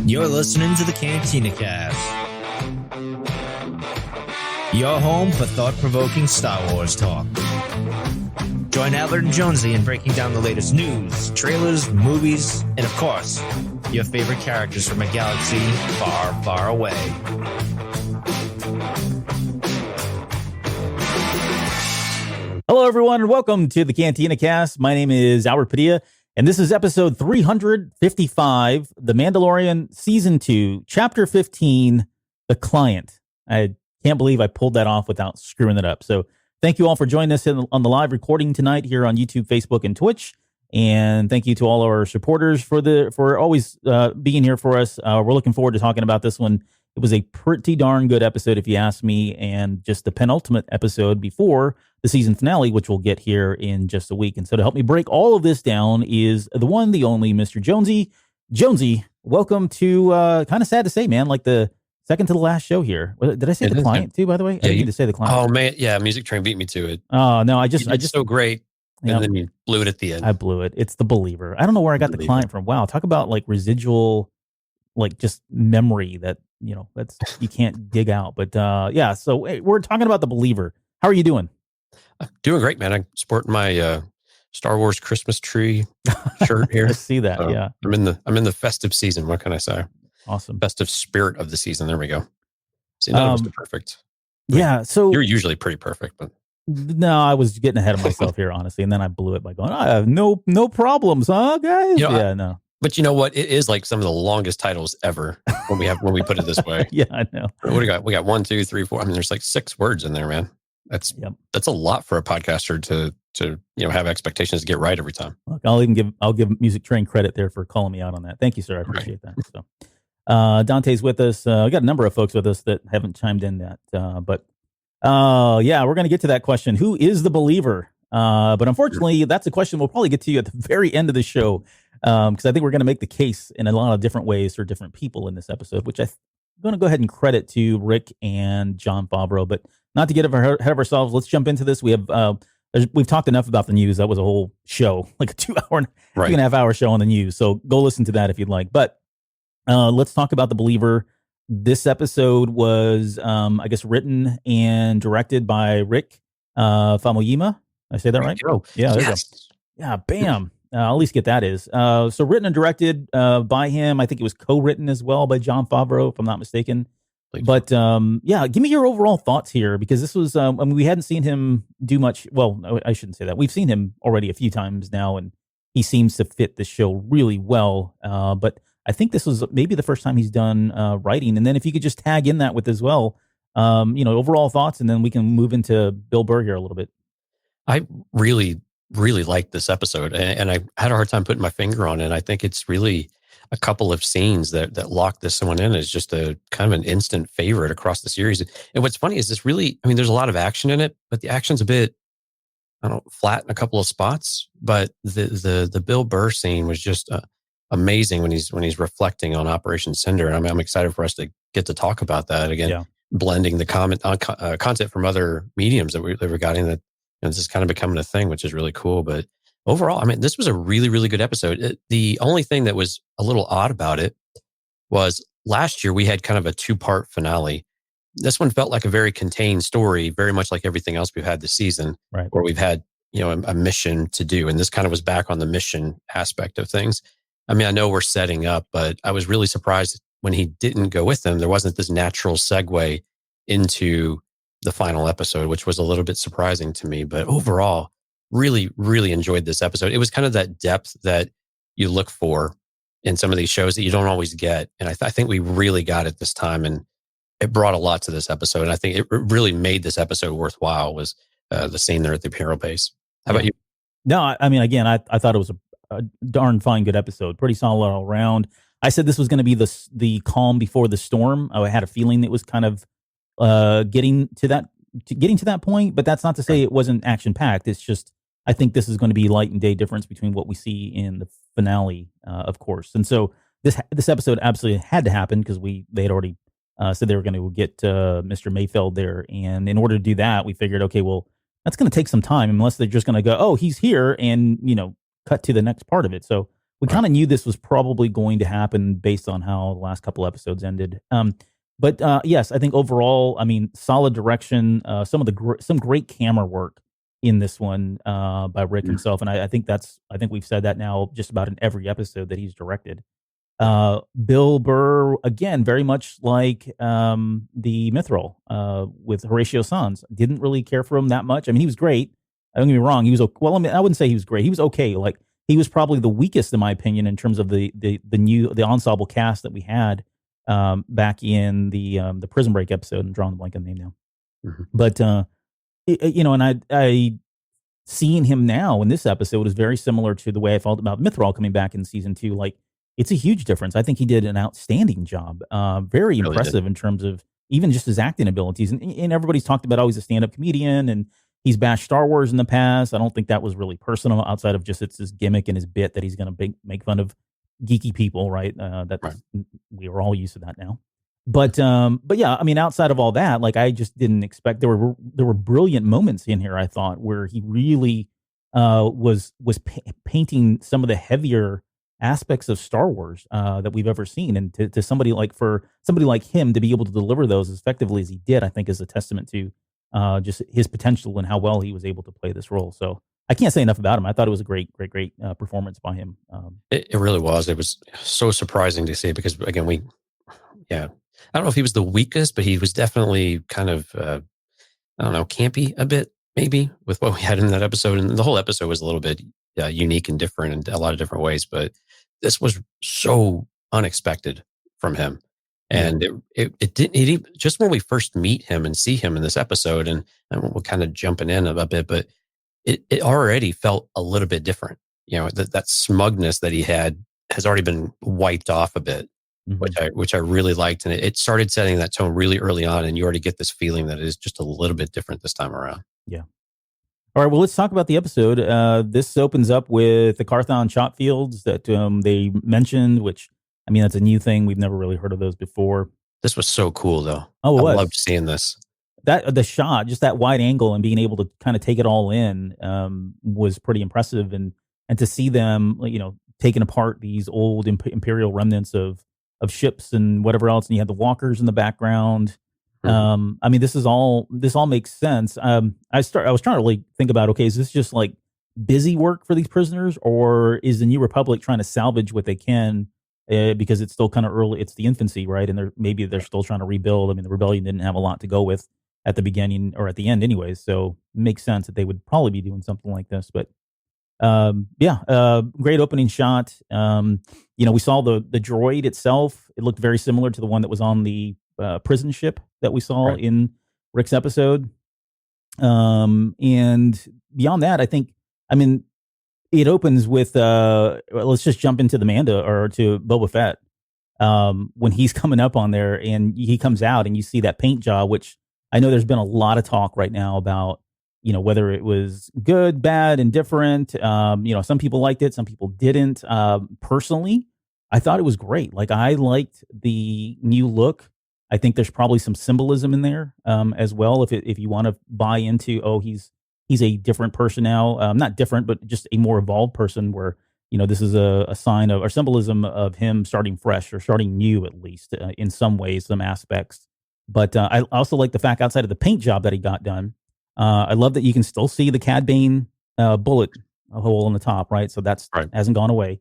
You're listening to the Cantina Cast, your home for thought-provoking Star Wars talk. Join Albert and Jonesy in breaking down the latest news, trailers, movies, and of course, your favorite characters from a galaxy far, far away. Hello, everyone, and welcome to the Cantina Cast. My name is Albert Padilla, and this is episode 355, The Mandalorian Season 2, Chapter 15, The Client. I can't believe I pulled that off without screwing it up. So thank you all for joining us on the live recording tonight here on YouTube, Facebook, and Twitch. And thank you to all our supporters for always being here for us. We're looking forward to talking about this one. It was a pretty darn good episode, if you ask me, and just the penultimate episode before the season finale, which we'll get here in just a week. And so to help me break all of this down is the one, the only Mr. Jonesy. Jonesy, welcome to, kind of sad to say, man, like the second to the last show here. Did I say the client too, by the way? Yeah, I didn't need to say the client. Oh, man. Yeah, Music Train beat me to it. Oh, no, I just so great. And then you blew it at the end. I blew it. It's the believer. I don't know where I got the client from. Wow. Talk about like residual, like just memory that, that's you can't dig out. But yeah, so hey, we're talking about the believer. How are you doing? Doing great, man. I'm sporting my Star Wars Christmas tree shirt here. I see that. Yeah. I'm in the festive season. What can I say? Awesome. Festive spirit of the season. There we go. See, that was perfect. Yeah. So you're usually pretty perfect, but no, I was getting ahead of myself here, honestly. And then I blew it by going, I have no problems, huh, guys? No. But you know what? It is like some of the longest titles ever when we put it this way. Yeah, I know. What do we got? We got 1, 2, 3, 4. I mean, there's like 6 words in there, man. That's a lot for a podcaster to have expectations to get right every time. Look, I'll give Music Train credit there for calling me out on that. Thank you, sir. I appreciate that. So Dante's with us. We got a number of folks with us that haven't chimed in yet. But yeah, we're going to get to that question. Who is the believer? But unfortunately, that's a question we'll probably get to you at the very end of the show. Because I think we're going to make the case in a lot of different ways for different people in this episode, which I'm going to go ahead and credit to Rick and Jon Favreau. But not to get ahead of ourselves, let's jump into this. We've talked enough about the news. That was a whole show, like a 2.5 hour show on the news. So go listen to that if you'd like. But let's talk about the believer. This episode was, I guess, written and directed by Rick Famuyiwa. I say that right? Yeah, there you go. Yeah, bam. At least get that is. So written and directed by him. I think it was co-written as well by Jon Favreau, if I'm not mistaken. But yeah, give me your overall thoughts here, because this was, I mean, we hadn't seen him do much. Well, I shouldn't say that. We've seen him already a few times now, and he seems to fit the show really well. But I think this was maybe the first time he's done writing. And then if you could just tag in that with as well, overall thoughts, and then we can move into Bill Burr here a little bit. I really liked this episode, and I had a hard time putting my finger on it. I think it's really a couple of scenes that lock this one in as just a kind of an instant favorite across the series. And what's funny is this really, I mean, there's a lot of action in it, but the action's a bit, I don't know, flat in a couple of spots. But the Bill Burr scene was just amazing when he's reflecting on Operation Cinder, and I'm excited for us to get to talk about that again, blending the content from other mediums that we got in that. And this is kind of becoming a thing, which is really cool. But overall, I mean, this was a really, really good episode. The only thing that was a little odd about it was last year we had kind of a 2-part finale. This one felt like a very contained story, very much like everything else we've had this season, right, where we've had, a mission to do. And this kind of was back on the mission aspect of things. I mean, I know we're setting up, but I was really surprised when he didn't go with them. There wasn't this natural segue into the final episode, which was a little bit surprising to me. But overall, really, really enjoyed this episode. It was kind of that depth that you look for in some of these shows that you don't always get. And I think we really got it this time. And it brought a lot to this episode. And I think it really made this episode worthwhile was the scene there at the Imperial Base. How about you? No, I mean, again, I thought it was a darn fine, good episode. Pretty solid all around. I said this was going to be the calm before the storm. I had a feeling it was kind of getting to that point, but that's not to say it wasn't action packed. It's just, I think this is going to be light and day difference between what we see in the finale, of course. And so this episode absolutely had to happen because they had already said they were going to get Mr. Mayfeld there, and in order to do that, we figured, okay, well, that's going to take some time unless they're just going to go, oh, he's here, and cut to the next part of it. So we kind of knew this was probably going to happen based on how the last couple episodes ended. But yes, I think overall, I mean, solid direction. Some great camera work in this one by Rick himself, and I think we've said that now just about in every episode that he's directed. Bill Burr, again, very much like the Mithril with Horatio Sanz. Didn't really care for him that much. I mean, he was great. Don't get me wrong. He was well. I mean, I wouldn't say he was great. He was okay. Like, he was probably the weakest, in my opinion, in terms of the ensemble cast that we had back in the Prison Break episode. I'm drawing the blank on the name now. Mm-hmm. But and I seeing him now in this episode is very similar to the way I felt about Mithril coming back in season 2. Like, it's a huge difference. I think he did an outstanding job. Very really impressive in terms of even just his acting abilities. And everybody's talked about, he's a stand-up comedian and he's bashed Star Wars in the past. I don't think that was really personal outside of just it's his gimmick and his bit that he's going to make fun of geeky people, right? We were all used to that now. But yeah, I mean, outside of all that, like, I just didn't expect, there were brilliant moments in here, I thought, where he really was painting some of the heavier aspects of Star Wars that we've ever seen, and to somebody like him to be able to deliver those as effectively as he did, I think is a testament to just his potential and how well he was able to play this role. So I can't say enough about him. I thought it was a great performance by him. It really was. It was so surprising to see, because again, I don't know if he was the weakest, but he was definitely kind of I don't know, campy a bit, maybe, with what we had in that episode. And the whole episode was a little bit unique and different in a lot of different ways, but this was so unexpected from him. And it didn't, just when we first meet him and see him in this episode, and we're kind of jumping in a bit, but it already felt a little bit different. You know, that smugness that he had has already been wiped off a bit, which I really liked. And it started setting that tone really early on, and you already get this feeling that it is just a little bit different this time around. Yeah. All right, well, let's talk about the episode. This opens up with the Carthon shot fields that they mentioned, which, I mean, that's a new thing. We've never really heard of those before. This was so cool, though. Oh, I loved seeing this. The shot, just that wide angle and being able to kind of take it all in was pretty impressive. And to see them, you know, taking apart these old Imperial remnants of ships and whatever else, and you had the walkers in the background. I mean, this all makes sense. I was trying to really think about, okay, is this just like busy work for these prisoners, or is the New Republic trying to salvage what they can because it's still kind of early, it's the infancy, right? And they're still trying to rebuild. I mean, the rebellion didn't have a lot to go with at the beginning or at the end anyways, so it makes sense that they would probably be doing something like this. But great opening shot. You know, we saw the droid itself. It looked very similar to the one that was on the prison ship that we saw in Rick's episode. And beyond that, I mean, it opens with let's just jump into the Manda, or to Boba Fett, when he's coming up on there and he comes out and you see that paint job, which I know there's been a lot of talk right now about, you know, whether it was good, bad, indifferent. You know, some people liked it, some people didn't. Personally, I thought it was great. Like, I liked the new look. I think there's probably some symbolism in there as well. If you want to buy into, he's a different person now, not different, but just a more evolved person, where, you know, this is a sign of, or symbolism of him starting fresh, or starting new, at least in some ways, some aspects. But I also like the fact, outside of the paint job that he got done, I love that you can still see the Cad Bane bullet hole on the top, right? So that's hasn't gone away.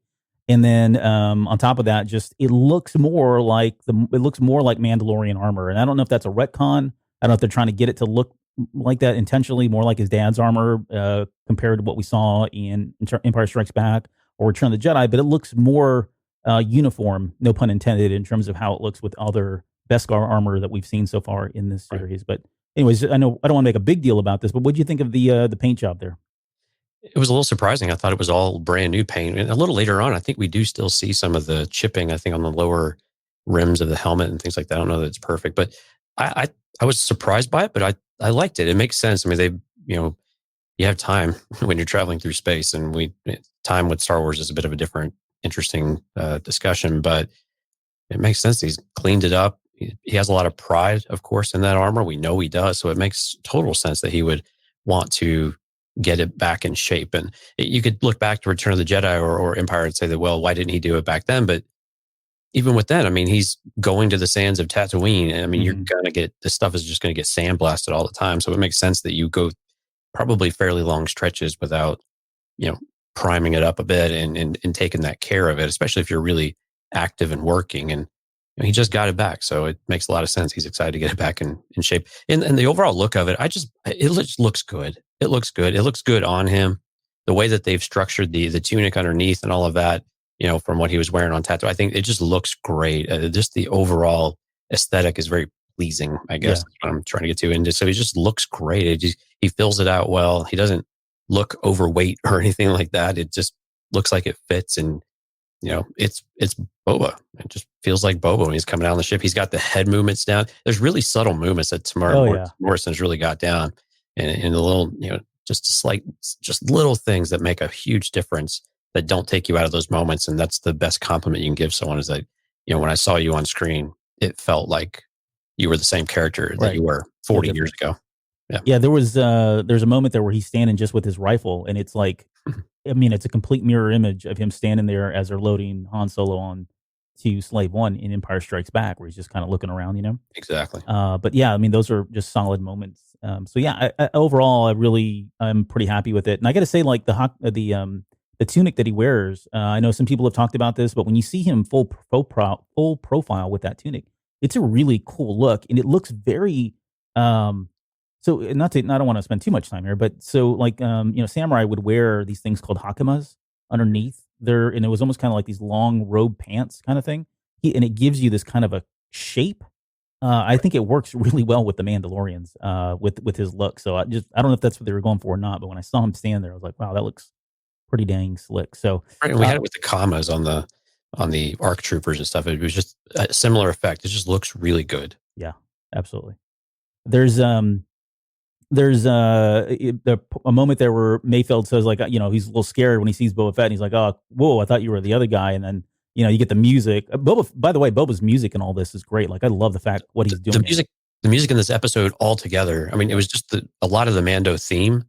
And then on top of that, just it looks more like Mandalorian armor. And I don't know if that's a retcon. I don't know if they're trying to get it to look like that intentionally, more like his dad's armor compared to what we saw in Empire Strikes Back or Return of the Jedi. But it looks more uniform, no pun intended, in terms of how it looks with other Beskar armor that we've seen so far in this series. But anyways, I know I don't want to make a big deal about this, but what do you think of the paint job there? It was a little surprising. I thought it was all brand new paint. And a little later on, I think we do still see some of the chipping, I think, on the lower rims of the helmet and things like that. I don't know that it's perfect, but I was surprised by it, but I liked it. It makes sense. I mean, you have time when you're traveling through space, and time with Star Wars is a bit of a different, interesting discussion, but it makes sense. He's cleaned it up. He has a lot of pride, of course, in that armor. We know he does. So it makes total sense that he would want to get it back in shape. And you could look back to Return of the Jedi or Empire and say that, well, why didn't he do it back then? But even with that, I mean, he's going to the sands of Tatooine. And I mean, you're going to get, this stuff is just going to get sandblasted all the time. So it makes sense that you go probably fairly long stretches without, priming it up a bit and taking that care of it, especially if you're really active and working. And he just got it back. So it makes a lot of sense. He's excited to get it back in shape. And the overall look of it, it just looks good. It looks good. It looks good on him. The way that they've structured the tunic underneath and all of that, from what he was wearing on Tatooine, I think it just looks great. Just the overall aesthetic is very pleasing, I guess. That's what I'm trying to get to. And so he just looks great. He fills it out well. He doesn't look overweight or anything like that. It just looks like it fits. And, it's Boba. It just feels like Boba when he's coming down the ship. He's got the head movements down. There's really subtle movements that Morrison's really got down. And the little, just little things that make a huge difference that don't take you out of those moments. And that's the best compliment you can give someone is that, when I saw you on screen, it felt like you were the same character that you were 40 years ago. Yeah. There's a moment there where he's standing just with his rifle, and it's like, I mean, it's a complete mirror image of him standing there as they're loading Han Solo on to Slave One in Empire Strikes Back, where he's just kind of looking around, Exactly. But yeah, I mean, those are just solid moments. So yeah, overall, I'm pretty happy with it. And I got to say, like the tunic that he wears, I know some people have talked about this, but when you see him full profile with that tunic, it's a really cool look, and it looks very. So I don't want to spend too much time here, but so like samurai would wear these things called hakimas underneath there, and it was almost kind of like these long robe pants kind of thing. And it gives you this kind of a shape. I think it works really well with the Mandalorians, with his look. So I don't know if that's what they were going for or not, but when I saw him stand there, I was like, wow, that looks pretty dang slick. So and we had it with the commas on the ARC troopers and stuff. It was just a similar effect. It just looks really good. Yeah, absolutely. There's a moment there where Mayfeld says, like, he's a little scared when he sees Boba Fett, and he's like, oh, whoa, I thought you were the other guy. And then, you get the music. By the way, Boba's music and all this is great. Like, I love the fact what he's doing. The music in this episode altogether, I mean, it was just a lot of the Mando theme,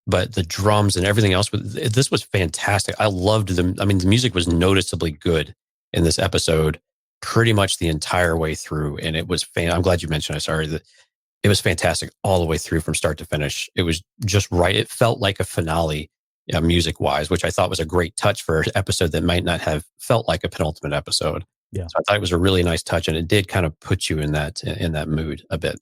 but the drums and everything else, this was fantastic. I loved them. I mean, the music was noticeably good in this episode pretty much the entire way through. And it was I'm glad you mentioned that it was fantastic all the way through from start to finish. It was just right. It felt like a finale music wise, which I thought was a great touch for an episode that might not have felt like a penultimate episode. Yeah. So I thought it was a really nice touch, and it did kind of put you in that mood a bit.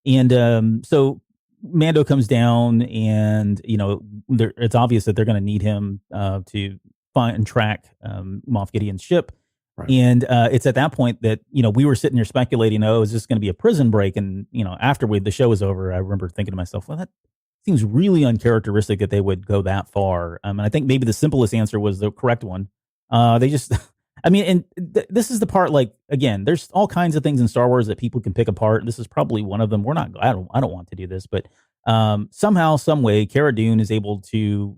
And so Mando comes down, and it's obvious that they're going to need him to find and track Moff Gideon's ship. Right. And it's at that point that we were sitting here speculating, is this going to be a prison break? And after the show was over, I remember thinking to myself, well, that seems really uncharacteristic that they would go that far. And I think maybe the simplest answer was the correct one. They just, I mean, and this is the part. Like, again, there's all kinds of things in Star Wars that people can pick apart. This is probably one of them. I don't want to do this, but somehow, some way, Cara Dune is able to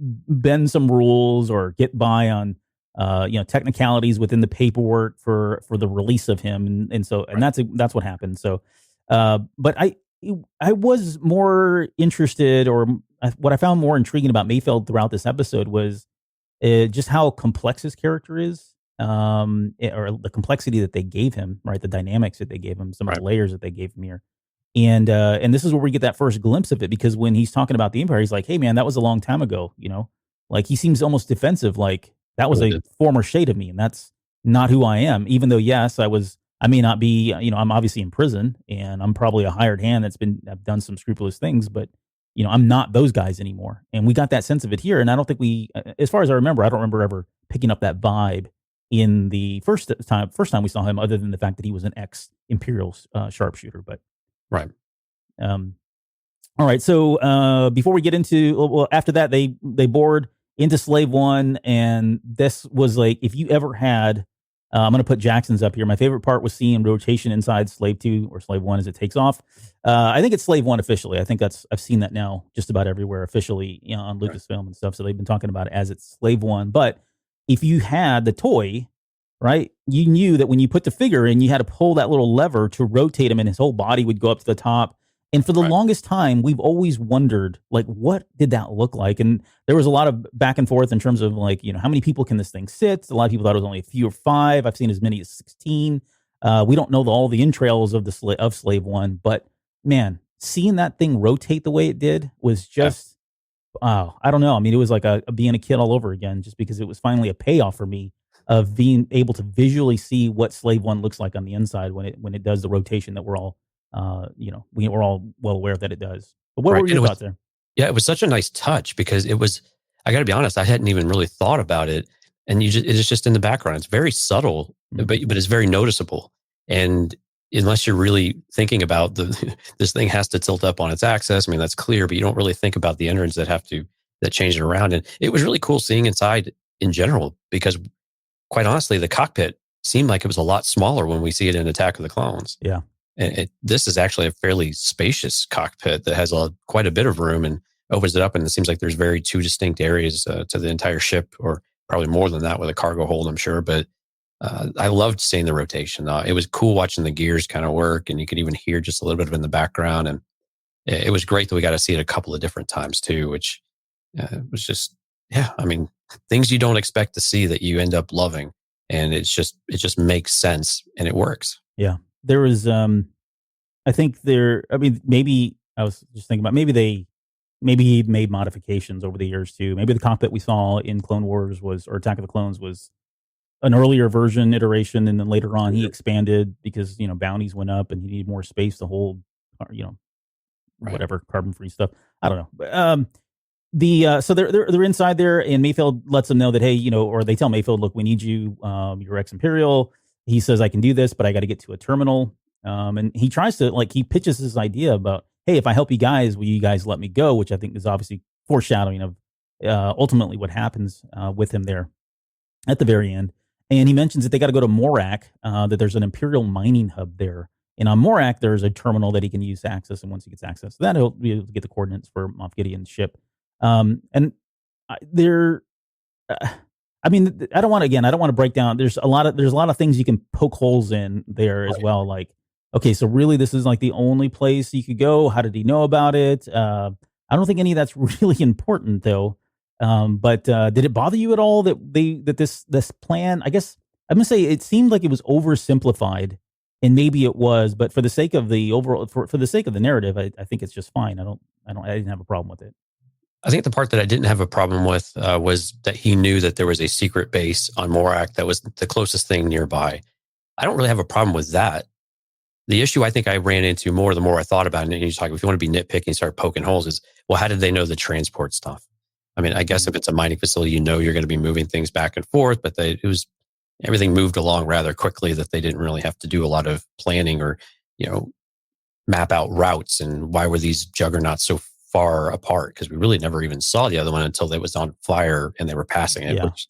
bend some rules or get by on technicalities within the paperwork for the release of him, and so that's what happened. So, but I was more interested, or what I found more intriguing about Mayfeld throughout this episode was just how complex his character is, or the complexity that they gave him, right? The dynamics that they gave him, some of the layers that they gave him here. And this is where we get that first glimpse of it, because when he's talking about the Empire, he's like, hey man, that was a long time ago, like he seems almost defensive, like that was a former shade of me, and that's not who I am. Even though, yes, I may not be, I'm obviously in prison, and I'm probably a hired hand I've done some scrupulous things, but I'm not those guys anymore. And we got that sense of it here. And I don't think as far as I don't remember ever picking up that vibe in the first time we saw him, other than the fact that he was an ex-Imperial sharpshooter. But right. All right. So before we get into, after that, they board into Slave One, and this was like, if you ever had, I'm going to put Jackson's up here. My favorite part was seeing rotation inside Slave 2 or Slave 1 as it takes off. I think it's Slave 1 officially. I think I've seen that now just about everywhere officially, on Lucasfilm and stuff. So they've been talking about it as it's Slave 1. But if you had the toy, right, you knew that when you put the figure in, you had to pull that little lever to rotate him, and his whole body would go up to the top. And for the longest time, we've always wondered, like, what did that look like? And there was a lot of back and forth in terms of, like, how many people can this thing sit? A lot of people thought it was only a few or 5. I've seen as many as 16. We don't know all the entrails of of Slave One, but man, seeing that thing rotate the way it did was just, I don't know. I mean, it was like being a kid all over again, just because it was finally a payoff for me of being able to visually see what Slave One looks like on the inside when it does the rotation that we're all we're all well aware that it does. But what were your thoughts there? Yeah, it was such a nice touch because it was, I got to be honest, I hadn't even really thought about it. And it is just in the background. It's very subtle, but it's very noticeable. And unless you're really thinking about this thing has to tilt up on its axis. I mean, that's clear, but you don't really think about the innards that change it around. And it was really cool seeing inside in general, because quite honestly, the cockpit seemed like it was a lot smaller when we see it in Attack of the Clones. Yeah. And this is actually a fairly spacious cockpit that has quite a bit of room and opens it up. And it seems like there's two distinct areas to the entire ship, or probably more than that with a cargo hold, I'm sure. But I loved seeing the rotation. It was cool watching the gears kind of work, and you could even hear just a little bit of it in the background. And it was great that we got to see it a couple of different times too, which was just, I mean, things you don't expect to see that you end up loving. And it just makes sense and it works. Yeah. There was, maybe I was just thinking about, maybe he made modifications over the years too. Maybe the cockpit we saw in Clone Wars or Attack of the Clones was an earlier version iteration. And then later on he expanded because, bounties went up and he needed more space to hold, whatever carbon free stuff. I don't know. But, so they're inside there, and Mayfield lets them know that, hey, or they tell Mayfield, look, we need you, you're ex-Imperial. He says, I can do this, but I got to get to a terminal. And he tries to, he pitches his idea about, hey, if I help you guys, will you guys let me go? Which I think is obviously foreshadowing of ultimately what happens with him there at the very end. And he mentions that they got to go to Morak, that there's an Imperial mining hub there. And on Morak, there's a terminal that he can use to access. And once he gets access to that, he'll be able to get the coordinates for Moff Gideon's ship. And there, I don't want to break down. There's a lot of things you can poke holes in there as well. Like, okay, so really this is like the only place you could go. How did he know about it? I don't think any of that's really important though. But did it bother you at all that this plan, I guess I'm going to say it seemed like it was oversimplified, and maybe it was, but for the sake of the overall, for the sake of the narrative, I think it's just fine. I didn't have a problem with it. I think the part that I didn't have a problem with was that he knew that there was a secret base on Morak that was the closest thing nearby. I don't really have a problem with that. The issue I think I ran into more the more I thought about it, and you talk, if you want to be nitpicking, start poking holes, is, well, how did they know the transport stuff? I mean, I guess if it's a mining facility, you're going to be moving things back and forth, but everything moved along rather quickly that they didn't really have to do a lot of planning or, map out routes. And why were these juggernauts so far apart? Because we really never even saw the other one until it was on fire and they were passing it, which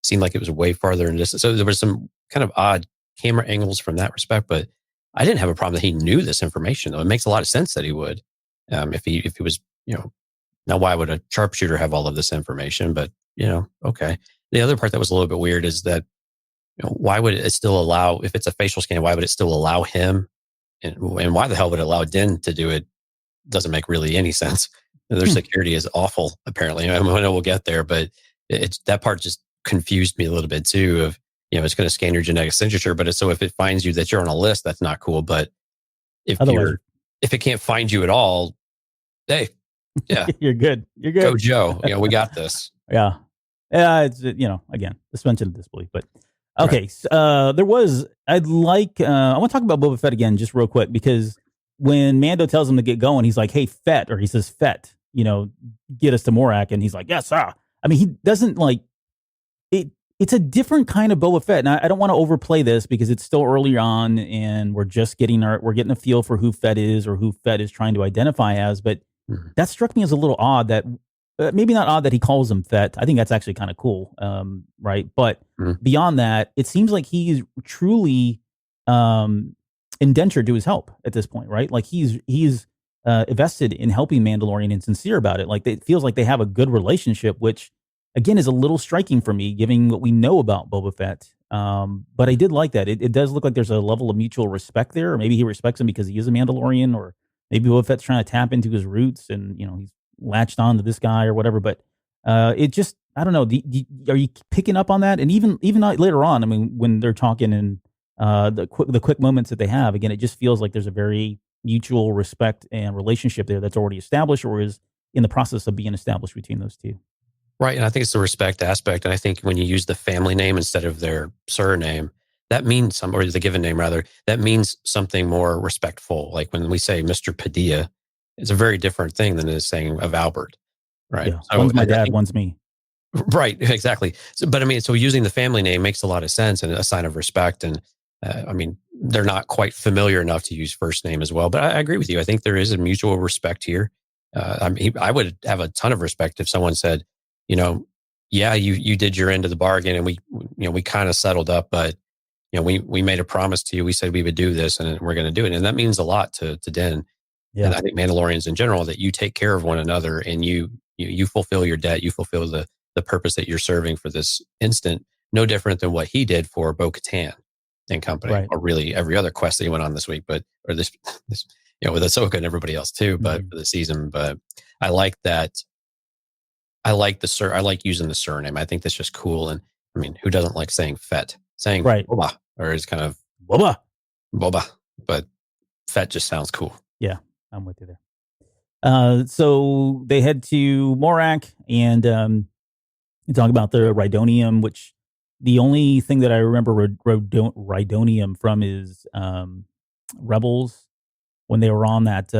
seemed like it was way farther in distance. So there was some kind of odd camera angles from that respect, but I didn't have a problem that he knew this information, though. It makes a lot of sense that he would, if he was, now why would a sharpshooter have all of this information? But, okay. The other part that was a little bit weird is that, why would it still allow, if it's a facial scan, why would it still allow him? And why the hell would it allow Din to do it? Doesn't make really any sense. Their security is awful, apparently. I know we'll get there, but that part just confused me a little bit too. Of it's going to scan your genetic signature, but so if it finds you that you're on a list, that's not cool. But if it can't find you at all, hey, yeah, you're good. You're good. Go Joe. We got this. Yeah. It's again, suspension of disbelief, but. Okay, I want to talk about Boba Fett again, just real quick, because when Mando tells him to get going, he's like, hey, Fett, or he says, Fett, get us to Morak. And he's like, yes, sir. I mean, he doesn't it. It's a different kind of Boba Fett. And I don't want to overplay this because it's still early on and we're just getting a feel for who Fett is or who Fett is trying to identify as. But that struck me as a little odd that, maybe not odd that he calls him Fett. I think that's actually kind of cool, right? But beyond that, it seems like he's truly indentured to his help at this point, right? Like he's invested in helping Mandalorian and sincere about it. Like it feels like they have a good relationship, which again is a little striking for me, given what we know about Boba Fett. But I did like that. It does look like there's a level of mutual respect there, or maybe he respects him because he is a Mandalorian, or maybe Boba Fett's trying to tap into his roots, and he's latched on to this guy or whatever. But it just, I don't know. Are you picking up on that? And even later on, I mean, when they're talking and the quick moments that they have, again, it just feels like there's a very mutual respect and relationship there that's already established or is in the process of being established between those two. Right. And I think it's the respect aspect. And I think when you use the family name instead of their surname, that means or the given name rather, that means something more respectful. Like when we say Mr. Padilla, it's a very different thing than is saying of Albert. Right. Yeah. So, one's my dad, one's me. Right. Exactly. So, but I mean, so using the family name makes a lot of sense and a sign of respect. And I mean, they're not quite familiar enough to use first name as well. But I agree with you. I think there is a mutual respect here. I mean, I would have a ton of respect if someone said, yeah, you did your end of the bargain and we kind of settled up, but we made a promise to you. We said we would do this and we're going to do it. And that means a lot to Din. Yeah. And I think Mandalorians in general, that you take care of one another and you fulfill your debt. You fulfill the purpose that you're serving for this instant, no different than what he did for Bo-Katan and company, right, or really every other quest that he went on this week, or this with Ahsoka and everybody else too, but for the season. But I like that. I like using the surname. I think that's just cool. And I mean, who doesn't like saying Fett? Saying right. Boba, or is kind of Boba, but Fett just sounds cool. Yeah, I'm with you there. So they head to Morak and they talk about the Rhydonium, which the only thing that I remember Rhydonium from is Rebels when they were on that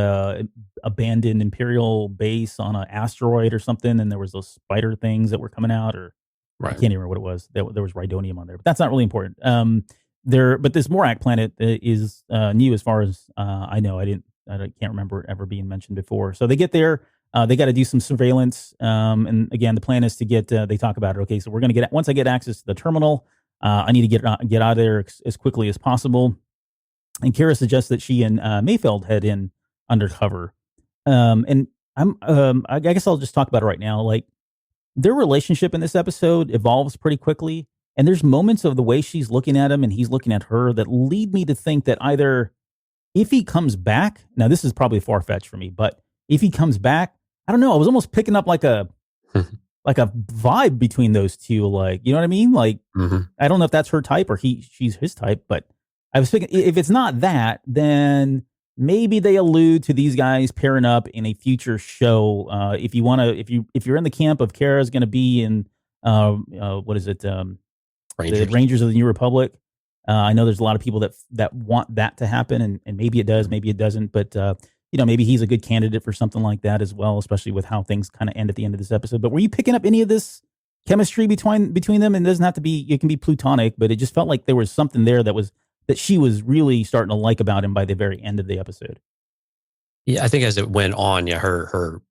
abandoned Imperial base on an asteroid or something, and there was those spider things that were coming out, or right. I can't even remember what it was. There was Rhydonium on there, but that's not really important. But this Morak planet is new as far as I know. I can't remember it ever being mentioned before. So they get there. They got to do some surveillance. And again, the plan is to get, they talk about it. Okay, so we're going to once I get access to the terminal, I need to get out of there as quickly as possible. And Kara suggests that she and Mayfeld head in undercover. And I guess I'll just talk about it right now. Like, their relationship in this episode evolves pretty quickly. And there's moments of the way she's looking at him and he's looking at her that lead me to think that either if he comes back, now this is probably far-fetched for me, but if he comes back, I don't know. I was almost picking up like a vibe between those two. Like, you know what I mean? Like, I don't know if that's her type or she's his type, but I was thinking if it's not that, then maybe they allude to these guys pairing up in a future show. If you're in the camp of Kara's going to be in, what is it? Rangers. The Rangers of the New Republic. I know there's a lot of people that want that to happen, and maybe it does, maybe it doesn't, but maybe he's a good candidate for something like that as well, especially with how things kind of end at the end of this episode. But were you picking up any of this chemistry between them? And it doesn't have to be, it can be platonic, but it just felt like there was something there that she was really starting to like about him by the very end of the episode. Yeah, I think as it went on, her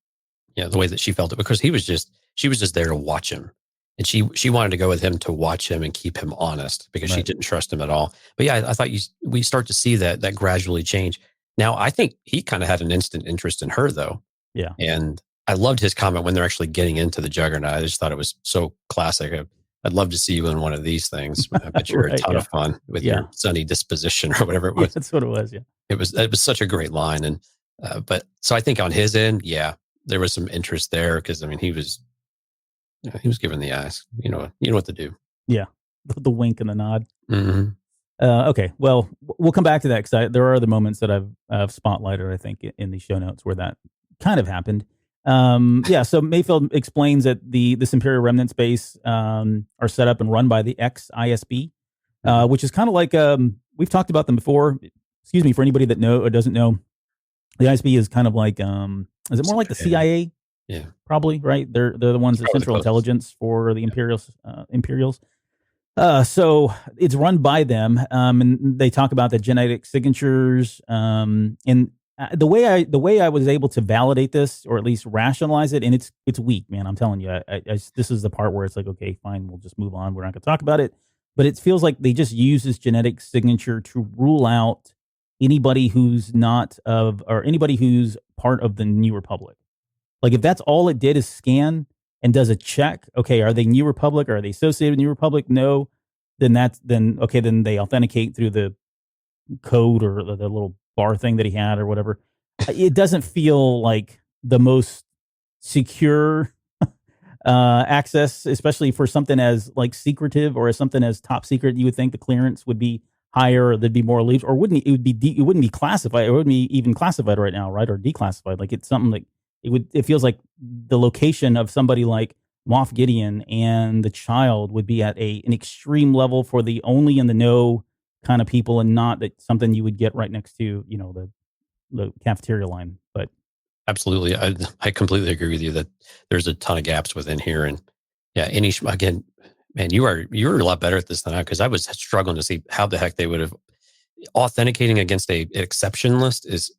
the way that she felt it, because she was just there to watch him. And she wanted to go with him to watch him and keep him honest because she didn't trust him at all. But yeah, I thought we start to see that gradually change. Now, I think he kind of had an instant interest in her, though. Yeah. And I loved his comment when they're actually getting into the Juggernaut. I just thought it was so classic. I'd love to see you in one of these things. I bet you're a ton of fun with your sunny disposition or whatever it was. That's what it was, yeah. It was such a great line. And but so I think on his end, there was some interest there because, I mean, he was giving the eyes. You know what to do. Yeah, the wink and the nod. Mm-hmm. Okay, well, we'll come back to that because there are other moments that I've spotlighted, I think, in the show notes where that kind of happened. So Mayfield explains that this Imperial Remnant base are set up and run by the ex-ISB, which is kind of like, we've talked about them before. Excuse me, for anybody that doesn't know, the ISB is kind of like, is it more like the CIA? Yeah, probably, right? They're the ones that Central Intelligence for the Imperials. So it's run by them, and they talk about the genetic signatures. And the way I was able to validate this, or at least rationalize it, and it's weak, man. I'm telling you, this is the part where it's like, okay, fine, we'll just move on. We're not going to talk about it. But it feels like they just use this genetic signature to rule out anybody who's anybody who's part of the New Republic. Like, if that's all it did is scan and does a check, okay, are they New Republic? Are they associated with New Republic? No. Then they authenticate through the code or the little bar thing that he had or whatever. it doesn't feel like the most secure access, especially for something as like secretive or as something as top secret. You would think the clearance would be higher, or there'd be more leaves, or wouldn't it? It would be it wouldn't be classified. It wouldn't be even classified right now, right? Or declassified. Like it's something like it would. It feels like the location of somebody like Moff Gideon and the child would be at an extreme level for the only in the know kind of people, and not that something you would get right next to the cafeteria line. But Absolutely. I completely agree with you that there's a ton of gaps within here. And yeah, again, man, you're a lot better at this than I, because I was struggling to see how the heck they would have authenticating against an exception list is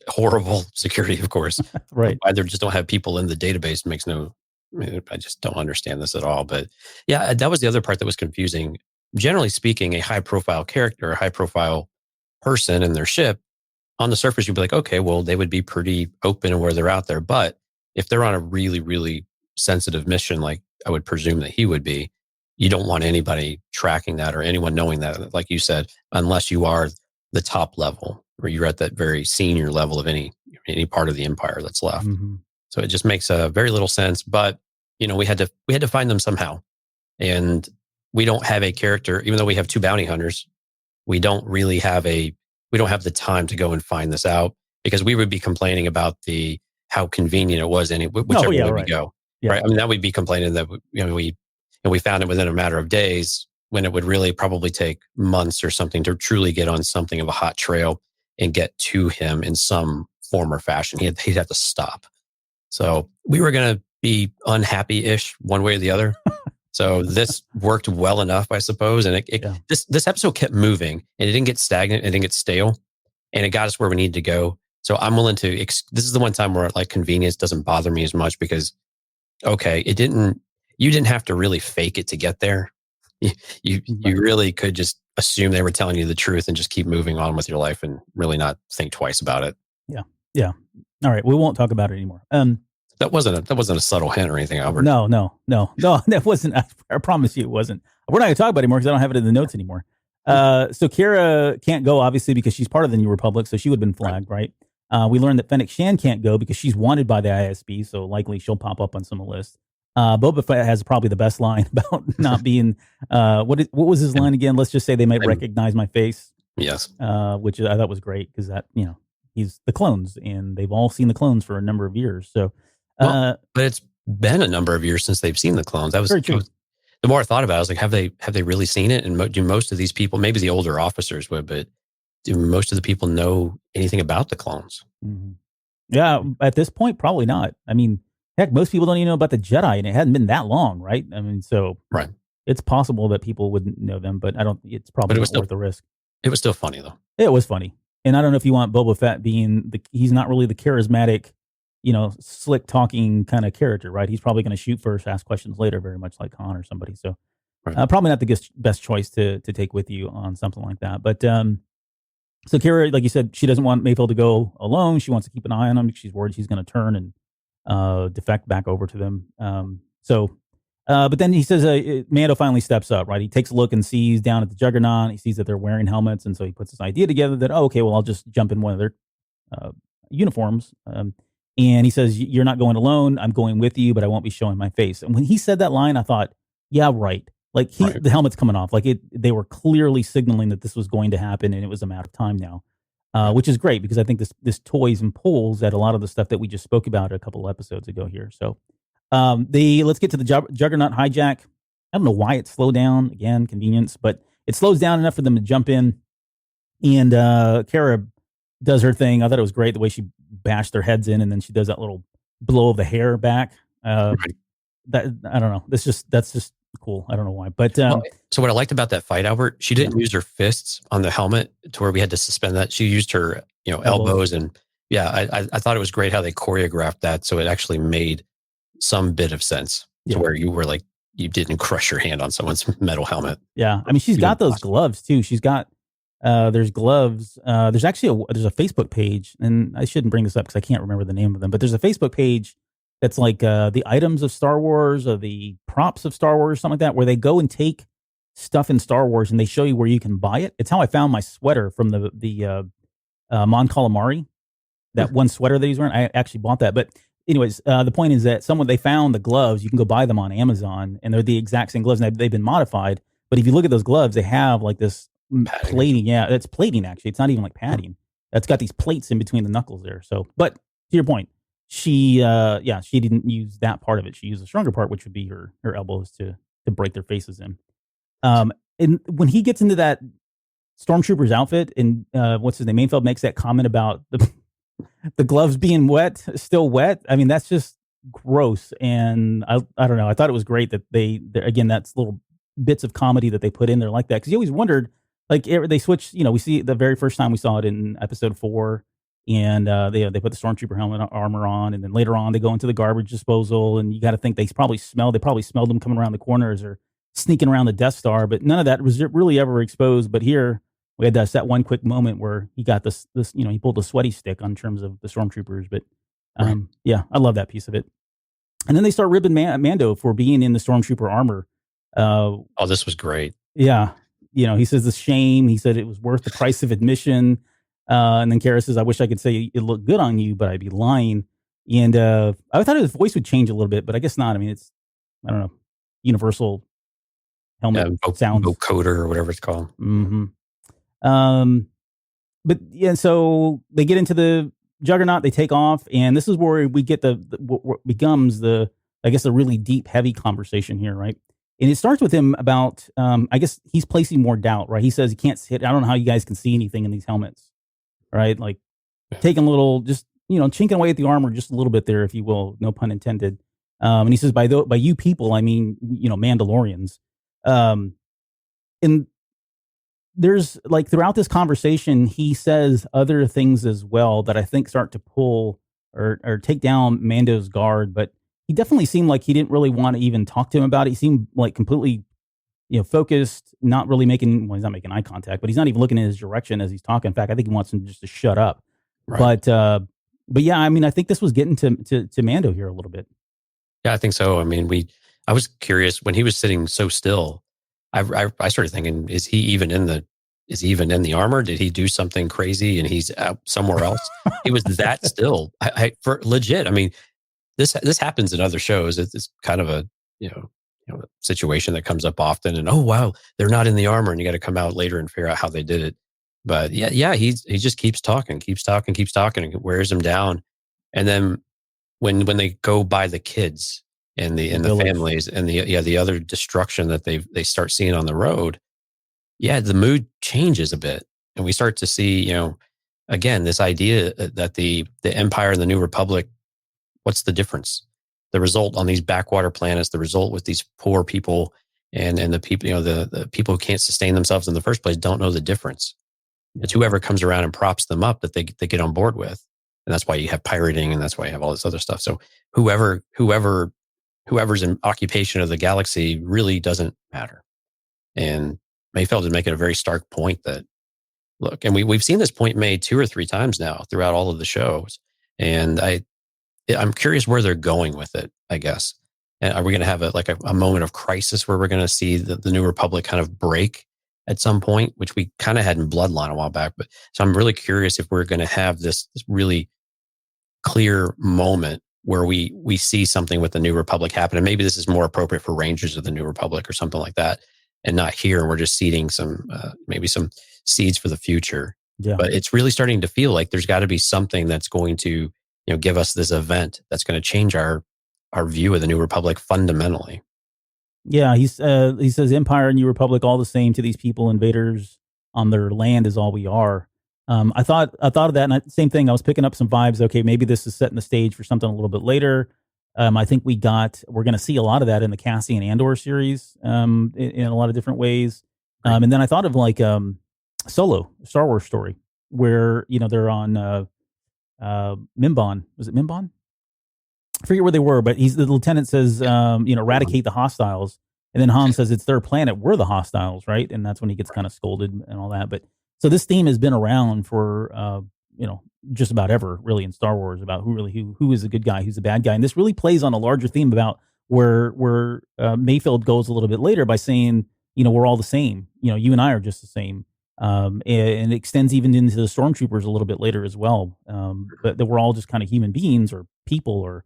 horrible security, of course. right. Why they just don't have people in the database makes I just don't understand this at all. But yeah, that was the other part that was confusing. Generally speaking, a high profile character, a high profile person in their ship, on the surface, you'd be like, okay, well, they would be pretty open where they're out there. But if they're on a really, really sensitive mission, like I would presume that he would be, you don't want anybody tracking that or anyone knowing that, like you said, unless you are the top level or you're at that very senior level of any part of the empire that's left. Mm-hmm. So it just makes very little sense. But we had to find them somehow, and we don't have a character, even though we have 2 bounty hunters. We don't have the time to go and find this out, because we would be complaining about how convenient it was whichever way we go. Yeah. Right. I mean, that would be complaining that we found it within a matter of days, when it would really probably take months or something to truly get on something of a hot trail and get to him in some form or fashion. He'd have to stop. So we were going to be unhappy-ish one way or the other. So this worked well enough, I suppose. And this episode kept moving, and it didn't get stagnant. It didn't get stale, and it got us where we needed to go. So I'm willing to, this is the one time where like convenience doesn't bother me as much, because, okay, you didn't have to really fake it to get there. You really could just assume they were telling you the truth and just keep moving on with your life and really not think twice about it. Yeah. Yeah. All right. We won't talk about it anymore. That wasn't a subtle hint or anything, Albert. No, that wasn't. I promise you it wasn't. We're not going to talk about it anymore because I don't have it in the notes anymore. So Kira can't go, obviously, because she's part of the New Republic, so she would have been flagged, right? We learned that Fennec Shan can't go because she's wanted by the ISB, so likely she'll pop up on some of the list. Boba Fett has probably the best line about not being, what was his line again? Let's just say they might recognize my face. Yes. Which I thought was great, because that, he's the clones, and they've all seen the clones for a number of years. So, but it's been a number of years since they've seen the clones. That was, the more I thought about it, I was like, have they really seen it? And do most of these people, maybe the older officers would, but do most of the people know anything about the clones? Mm-hmm. Yeah, at this point, probably not. I mean, heck, most people don't even know about the Jedi, and it hadn't been that long, right? I mean, so right. It's possible that people wouldn't know them, but it's probably not worth the risk. It was still funny, though. It was funny. And I don't know if you want Boba Fett being he's not really the charismatic, slick talking kind of character, right? He's probably going to shoot first, ask questions later, very much like Han or somebody. So probably not the best choice to take with you on something like that. But so Kira, like you said, she doesn't want Mayfield to go alone. She wants to keep an eye on him. She's worried he's going to turn and defect back over to them. But then he says, Mando finally steps up, right? He takes a look and sees down at the Juggernaut. He sees that they're wearing helmets. And so he puts this idea together that, okay, well, I'll just jump in one of their uniforms. And he says, you're not going alone. I'm going with you, but I won't be showing my face. And when he said that line, I thought, yeah, right. Like the helmet's coming off. Like they were clearly signaling that this was going to happen, and it was a matter of time now, which is great, because I think this toys and pulls at a lot of the stuff that we just spoke about a couple of episodes ago here. So let's get to the Juggernaut hijack. I don't know why it slowed down. Again, convenience, but it slows down enough for them to jump in. And Kara does her thing. I thought it was great the way she bashed their heads in, and then she does that little blow of the hair back. That I don't know. That's just cool. I don't know why, but so what I liked about that fight, Albert, she didn't use her fists on the helmet to where we had to suspend that. She used her elbows, and I thought it was great how they choreographed that, so it actually made some bit of sense to where you were like, you didn't crush your hand on someone's metal helmet. Yeah, I mean, she's got those gloves too. She's got there's gloves. There's actually there's a Facebook page, and I shouldn't bring this up because I can't remember the name of them, but there's a Facebook page that's like the items of Star Wars, or the props of Star Wars, something like that, where they go and take stuff in Star Wars and they show you where you can buy it. It's how I found my sweater from the Mon Calamari. that one sweater that he's wearing. I actually bought that. But anyways, the point is that they found the gloves. You can go buy them on Amazon, and they're the exact same gloves. And they've been modified. But if you look at those gloves, they have like this plating. Yeah, it's plating actually. It's not even like padding. It's got these plates in between the knuckles there. So, but to your point, she didn't use that part of it. She used the stronger part, which would be her elbows to break their faces in. And when he gets into that stormtrooper's outfit, and what's his name, Mainfeld makes that comment about the gloves being still wet. I mean, that's just gross. And I don't know. I thought it was great that they again, that's little bits of comedy that they put in there like that, because you always wondered, like, they switch. We see the very first time we saw it in episode 4, and they put the stormtrooper helmet armor on, and then later on they go into the garbage disposal, and you got to think they probably smelled them coming around the corners or sneaking around the Death Star, but none of that was really ever exposed. But here we had that one quick moment where he got this he pulled a sweaty stick on terms of the stormtroopers. But yeah, I love that piece of it. And then they start ribbing Mando for being in the stormtrooper armor. This was great. Yeah. He says the shame. He said it was worth the price of admission. And then Kara says, I wish I could say it looked good on you, but I'd be lying. And I thought his voice would change a little bit, but I guess not. I mean, it's, I don't know, universal helmet sounds. Vocoder or whatever it's called. Mm-hmm. But yeah, so they get into the Juggernaut, they take off, and this is where we get what becomes the really deep, heavy conversation here, right? And it starts with him about, I guess he's placing more doubt, right? He says he can't see it. I don't know how you guys can see anything in these helmets, right? Like taking a little, just, chinking away at the armor just a little bit there, if you will, no pun intended. And he says, by you people, I mean, Mandalorians. And there's like throughout this conversation, he says other things as well that I think start to pull or take down Mando's guard, but he definitely seemed like he didn't really want to even talk to him about it. He seemed like completely, focused, not really he's not making eye contact, but he's not even looking in his direction as he's talking. In fact, I think he wants him just to shut up. Right. But yeah, I mean, I think this was getting to Mando here a little bit. Yeah, I think so. I mean, I was curious when he was sitting so still. I started thinking, is he even in the armor? Did he do something crazy and he's out somewhere else? He was that still. For legit. I mean, this happens in other shows. It's kind of a situation that comes up often. And oh wow, they're not in the armor, and you got to come out later and figure out how they did it. But yeah, he just keeps talking, and it wears him down. And then when they go by the kids and the families and the other destruction that they start seeing on the road, the mood changes a bit, and we start to see again this idea that the Empire and the New Republic, what's the difference? The result on these backwater planets, the result with these poor people and the people the people who can't sustain themselves in the first place don't know the difference. It's whoever comes around and props them up that they get on board with, and that's why you have pirating, and that's why you have all this other stuff. So whoever's in occupation of the galaxy really doesn't matter. And Mayfeld did make it a very stark point that, look, and we've seen this point made 2 or 3 times now throughout all of the shows. And I'm curious where they're going with it, I guess. And are we going to have a moment of crisis where we're going to see the New Republic kind of break at some point, which we kind of had in Bloodline a while back. But so I'm really curious if we're going to have this really clear moment where we see something with the New Republic happen. And maybe this is more appropriate for Rangers of the New Republic or something like that, and not here. And we're just seeding maybe some seeds for the future. Yeah. But it's really starting to feel like there's got to be something that's going to give us this event that's going to change our view of the New Republic fundamentally. Yeah, he says Empire and New Republic all the same to these people. Invaders on their land is all we are. I thought of that, and same thing. I was picking up some vibes. Okay, maybe this is setting the stage for something a little bit later. I think we're going to see a lot of that in the Cassian Andor series, in a lot of different ways. And then I thought of Solo, a Star Wars story, where they're on Mimban. Was it Mimban? I forget where they were, but the lieutenant says, eradicate the hostiles. And then Han says it's their planet. We're the hostiles, right? And that's when he gets kind of scolded and all that. But so this theme has been around for, just about ever really in Star Wars about who is a good guy, who's a bad guy. And this really plays on a larger theme about where Mayfeld goes a little bit later by saying, we're all the same. You and I are just the same. And it extends even into the stormtroopers a little bit later as well. But that we're all just kind of human beings or people or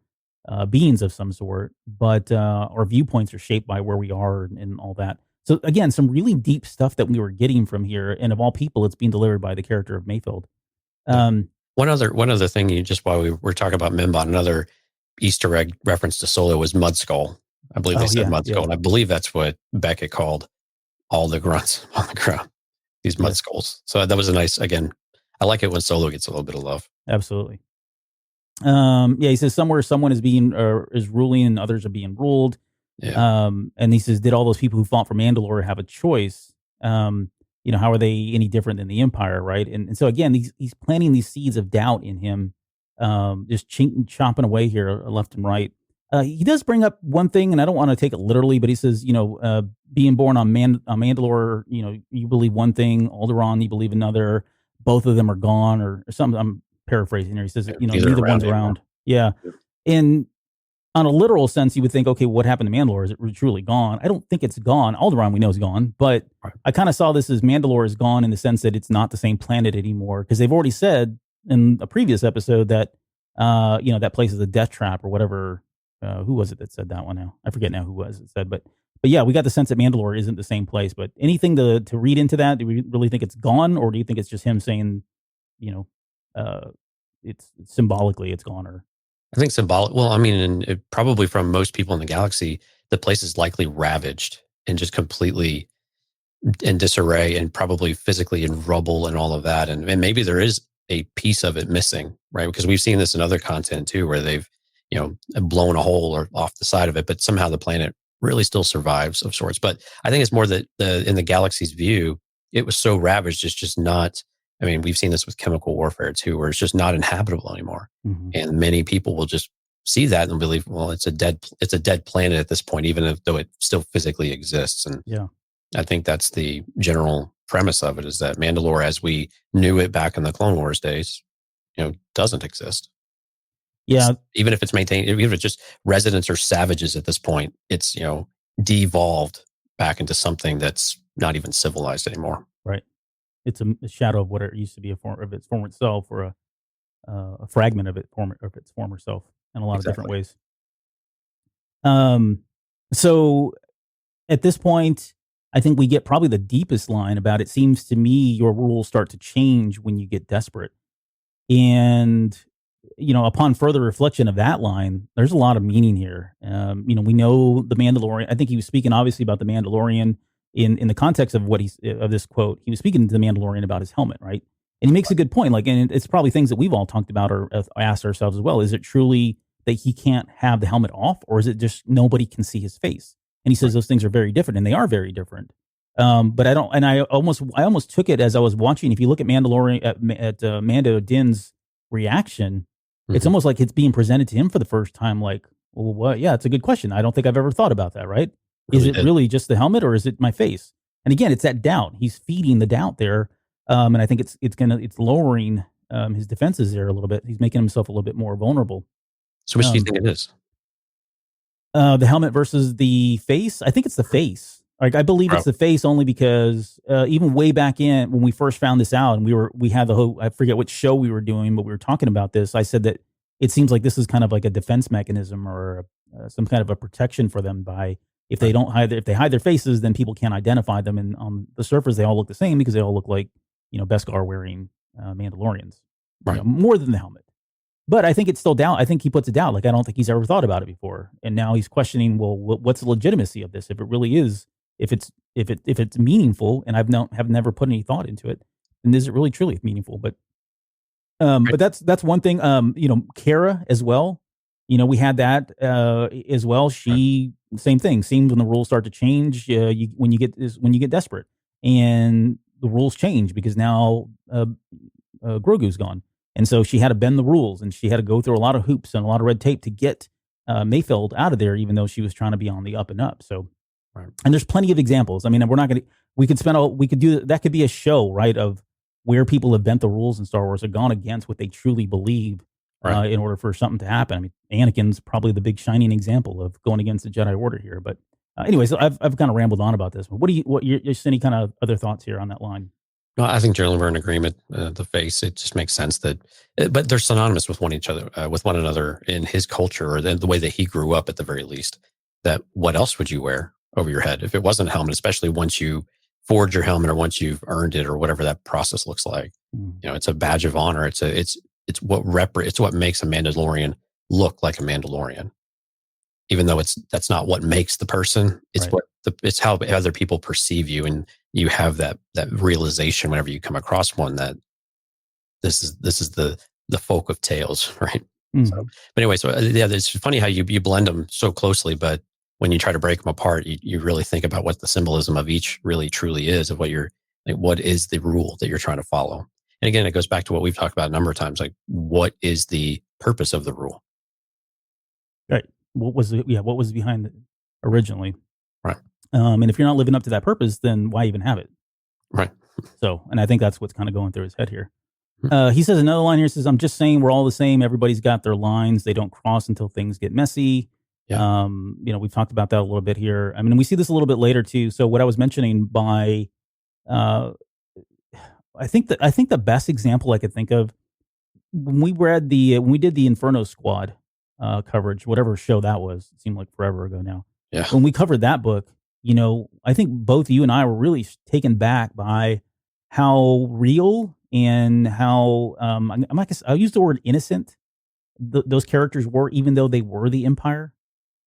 beings of some sort, but our viewpoints are shaped by where we are and all that. So again, some really deep stuff that we were getting from here, and of all people, it's being delivered by the character of Mayfield. One other thing, you just while we were talking about Mimbot, another Easter egg reference to Solo was Mud Skull. I believe they said Mud Skull, and I believe that's what Beckett called all the grunts on the ground. These mud skulls. So that was a nice, again, I like it when Solo gets a little bit of love. Absolutely. He says somewhere someone is being is ruling and others are being ruled. Yeah. And he says, did all those people who fought for Mandalore have a choice? How are they any different than the Empire, right? And so again, he's planting these seeds of doubt in him, just chopping away here left and right. He does bring up one thing, and I don't want to take it literally, but he says, being born on Mandalore, you believe one thing, Alderaan, you believe another. Both of them are gone, or something. I'm paraphrasing here. He says, neither one's around. Yeah. And on a literal sense, you would think, okay, what happened to Mandalore? Is it truly gone? I don't think it's gone. Alderaan, we know, is gone, but I kind of saw this as Mandalore is gone in the sense that it's not the same planet anymore, because they've already said in a previous episode that, that place is a death trap or whatever. Who was it that said that one now? I forget now who was it said, but yeah, we got the sense that Mandalore isn't the same place. But anything to read into that? Do we really think it's gone, or do you think it's just him saying, it's symbolically it's gone? Or I think symbolic. Well, I mean, and probably from most people in the galaxy, the place is likely ravaged and just completely in disarray, and probably physically in rubble and all of that. And maybe there is a piece of it missing, right? Because we've seen this in other content too, where they've blown a hole or off the side of it, but somehow the planet really still survives of sorts. But I think it's more that in the galaxy's view, it was so ravaged, it's just not. I mean, we've seen this with chemical warfare too, where it's just not inhabitable anymore. Mm-hmm. And many people will just see that and believe, well, it's a dead planet at this point, even though it still physically exists. And I think that's the general premise of it, is that Mandalore, as we knew it back in the Clone Wars days, doesn't exist. Yeah. Even if it's maintained, even if it's just residents or savages at this point, it's, devolved back into something that's not even civilized anymore. Right. It's a shadow of what it used to be, a form of its former self, or a fragment of its former self in a lot of different ways. So at this point, I think we get probably the deepest line about, it seems to me your rules start to change when you get desperate. And upon further reflection of that line, there's a lot of meaning here. We know the Mandalorian. I think he was speaking obviously about the Mandalorian in the context of what of this quote. He was speaking to the Mandalorian about his helmet, right? And he makes a good point. And it's probably things that we've all talked about or asked ourselves as well. Is it truly that he can't have the helmet off, or is it just nobody can see his face? And he says those things are very different, and they are very different. But I don't. And I almost took it as I was watching. If you look at Mandalorian at Mando Din's reaction. It's almost like it's being presented to him for the first time. Like, well, what? Yeah, it's a good question. I don't think I've ever thought about that. Right? Is it really just the helmet, or is it my face? And again, it's that doubt. He's feeding the doubt there, and I think it's lowering his defenses there a little bit. He's making himself a little bit more vulnerable. So, which do you think it is? The helmet versus the face? I think it's the face. Like, I believe it's the face only because even way back in when we first found this out, and we had the whole, I forget which show we were doing, but we were talking about this. I said that it seems like this is kind of like a defense mechanism, or some kind of a protection for them by, if they hide their faces, then people can't identify them. And on the surface, they all look the same because they all look like, Beskar wearing Mandalorians, more than the helmet. But I think it's still doubt. I think he puts it down. Like, I don't think he's ever thought about it before. And now he's questioning, well, what's the legitimacy of this? If it really is, if it's meaningful, and have never put any thought into it, and is it really truly meaningful? But that's one thing. Kara as well. We had that as well. She same thing. Seems when the rules start to change, when you get desperate, and the rules change because now Grogu's gone, and so she had to bend the rules, and she had to go through a lot of hoops and a lot of red tape to get Mayfield out of there, even though she was trying to be on the up and up. So. And there's plenty of examples. I mean, we could do that could be a show, right, of where people have bent the rules in Star Wars or gone against what they truly believe in order for something to happen. I mean, Anakin's probably the big shining example of going against the Jedi Order here. But anyways, I've kind of rambled on about this. But just any kind of other thoughts here on that line? Well, I think generally we're in agreement. The face, it just makes sense that, but they're synonymous with with one another in his culture, or the way that he grew up, at the very least. That what else would you wear over your head if it wasn't a helmet? Especially once you forge your helmet, or once you've earned it, or whatever that process looks like. It's a badge of honor. It's what it's what makes a Mandalorian look like a Mandalorian. Even though that's not what makes the person, it's Right. it's how other people perceive you, and you have that realization whenever you come across one that this is the folk of tales, right? So, but anyway, so yeah, it's funny how you blend them so closely, but when you try to break them apart, you really think about what the symbolism of each really truly is, of what is the rule that you're trying to follow. And again, it goes back to what we've talked about a number of times, like what is the purpose of the rule? Right. What was behind it originally? Right. And if you're not living up to that purpose, then why even have it? Right. So, and I think that's what's kind of going through his head here. He says another line here says, "I'm just saying we're all the same. Everybody's got their lines. They don't cross until things get messy." Yeah. We've talked about that a little bit here. I mean, we see this a little bit later too. So what I was mentioning by, uh, I think the best example I could think of when we did the Inferno Squad coverage, whatever show that was, it seemed like forever ago now. Yeah. When we covered that book, I think both you and I were really taken back by how real and how I'll use the word innocent those characters were, even though they were the Empire.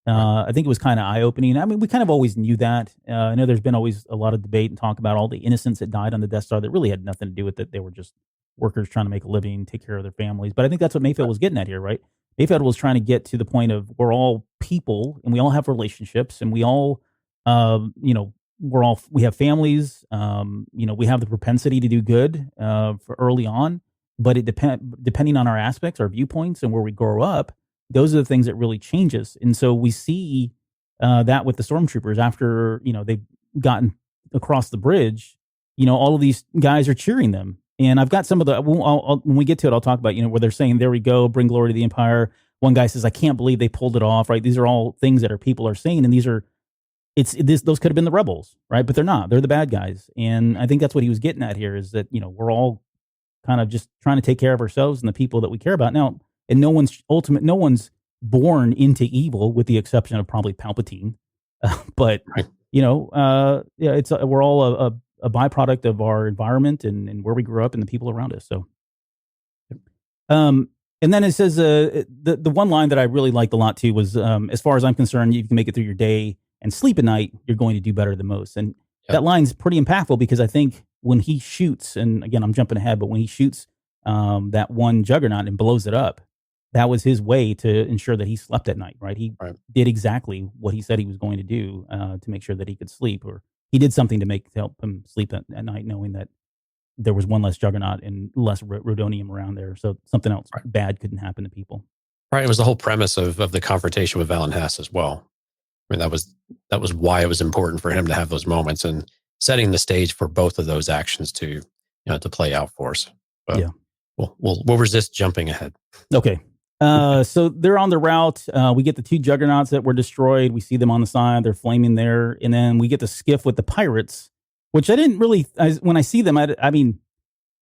I think it was kind of eye opening. I mean, we kind of always knew that. I know there's been always a lot of debate and talk about all the innocents that died on the Death Star that really had nothing to do with it. They were just workers trying to make a living, take care of their families. But I think that's what Mayfield was getting at here, right? Mayfield was trying to get to the point of we're all people and we all have relationships and we all, we have families. We have the propensity to do good for early on, but depending on our aspects, our viewpoints, and where we grow up, those are the things that really change us. And so we see that with the stormtroopers after, they've gotten across the bridge, all of these guys are cheering them. And I've got some of the, when we get to it, I'll talk about, where they're saying, there we go, bring glory to the Empire. One guy says, I can't believe they pulled it off, right? These are all things that people are saying. And those could have been the rebels, right? But they're not, they're the bad guys. And I think that's what he was getting at here is that, we're all kind of just trying to take care of ourselves and the people that we care about. Now, and no one's born into evil with the exception of probably Palpatine. But, right. We're all a byproduct of our environment and where we grew up and the people around us. So, and then it says, the one line that I really liked a lot too was, as far as I'm concerned, you can make it through your day and sleep at night, you're going to do better than most. And that line's pretty impactful because I think when he shoots, and again, I'm jumping ahead, but when he shoots that one juggernaut and blows it up, that was his way to ensure that he slept at night, right? He did exactly what he said he was going to do to make sure that he could sleep, or he did something to help him sleep at night, knowing that there was one less juggernaut and less Rhodonium around there. So something else bad couldn't happen to people. Right. It was the whole premise of the confrontation with Valen Hess as well. I mean, that was why it was important for him to have those moments and setting the stage for both of those actions to play out for us. But yeah. We'll resist jumping ahead. Okay. So they're on the route. We get the two juggernauts that were destroyed. We see them on the side. They're flaming there. And then we get the skiff with the pirates, which I didn't really, when I see them, I mean,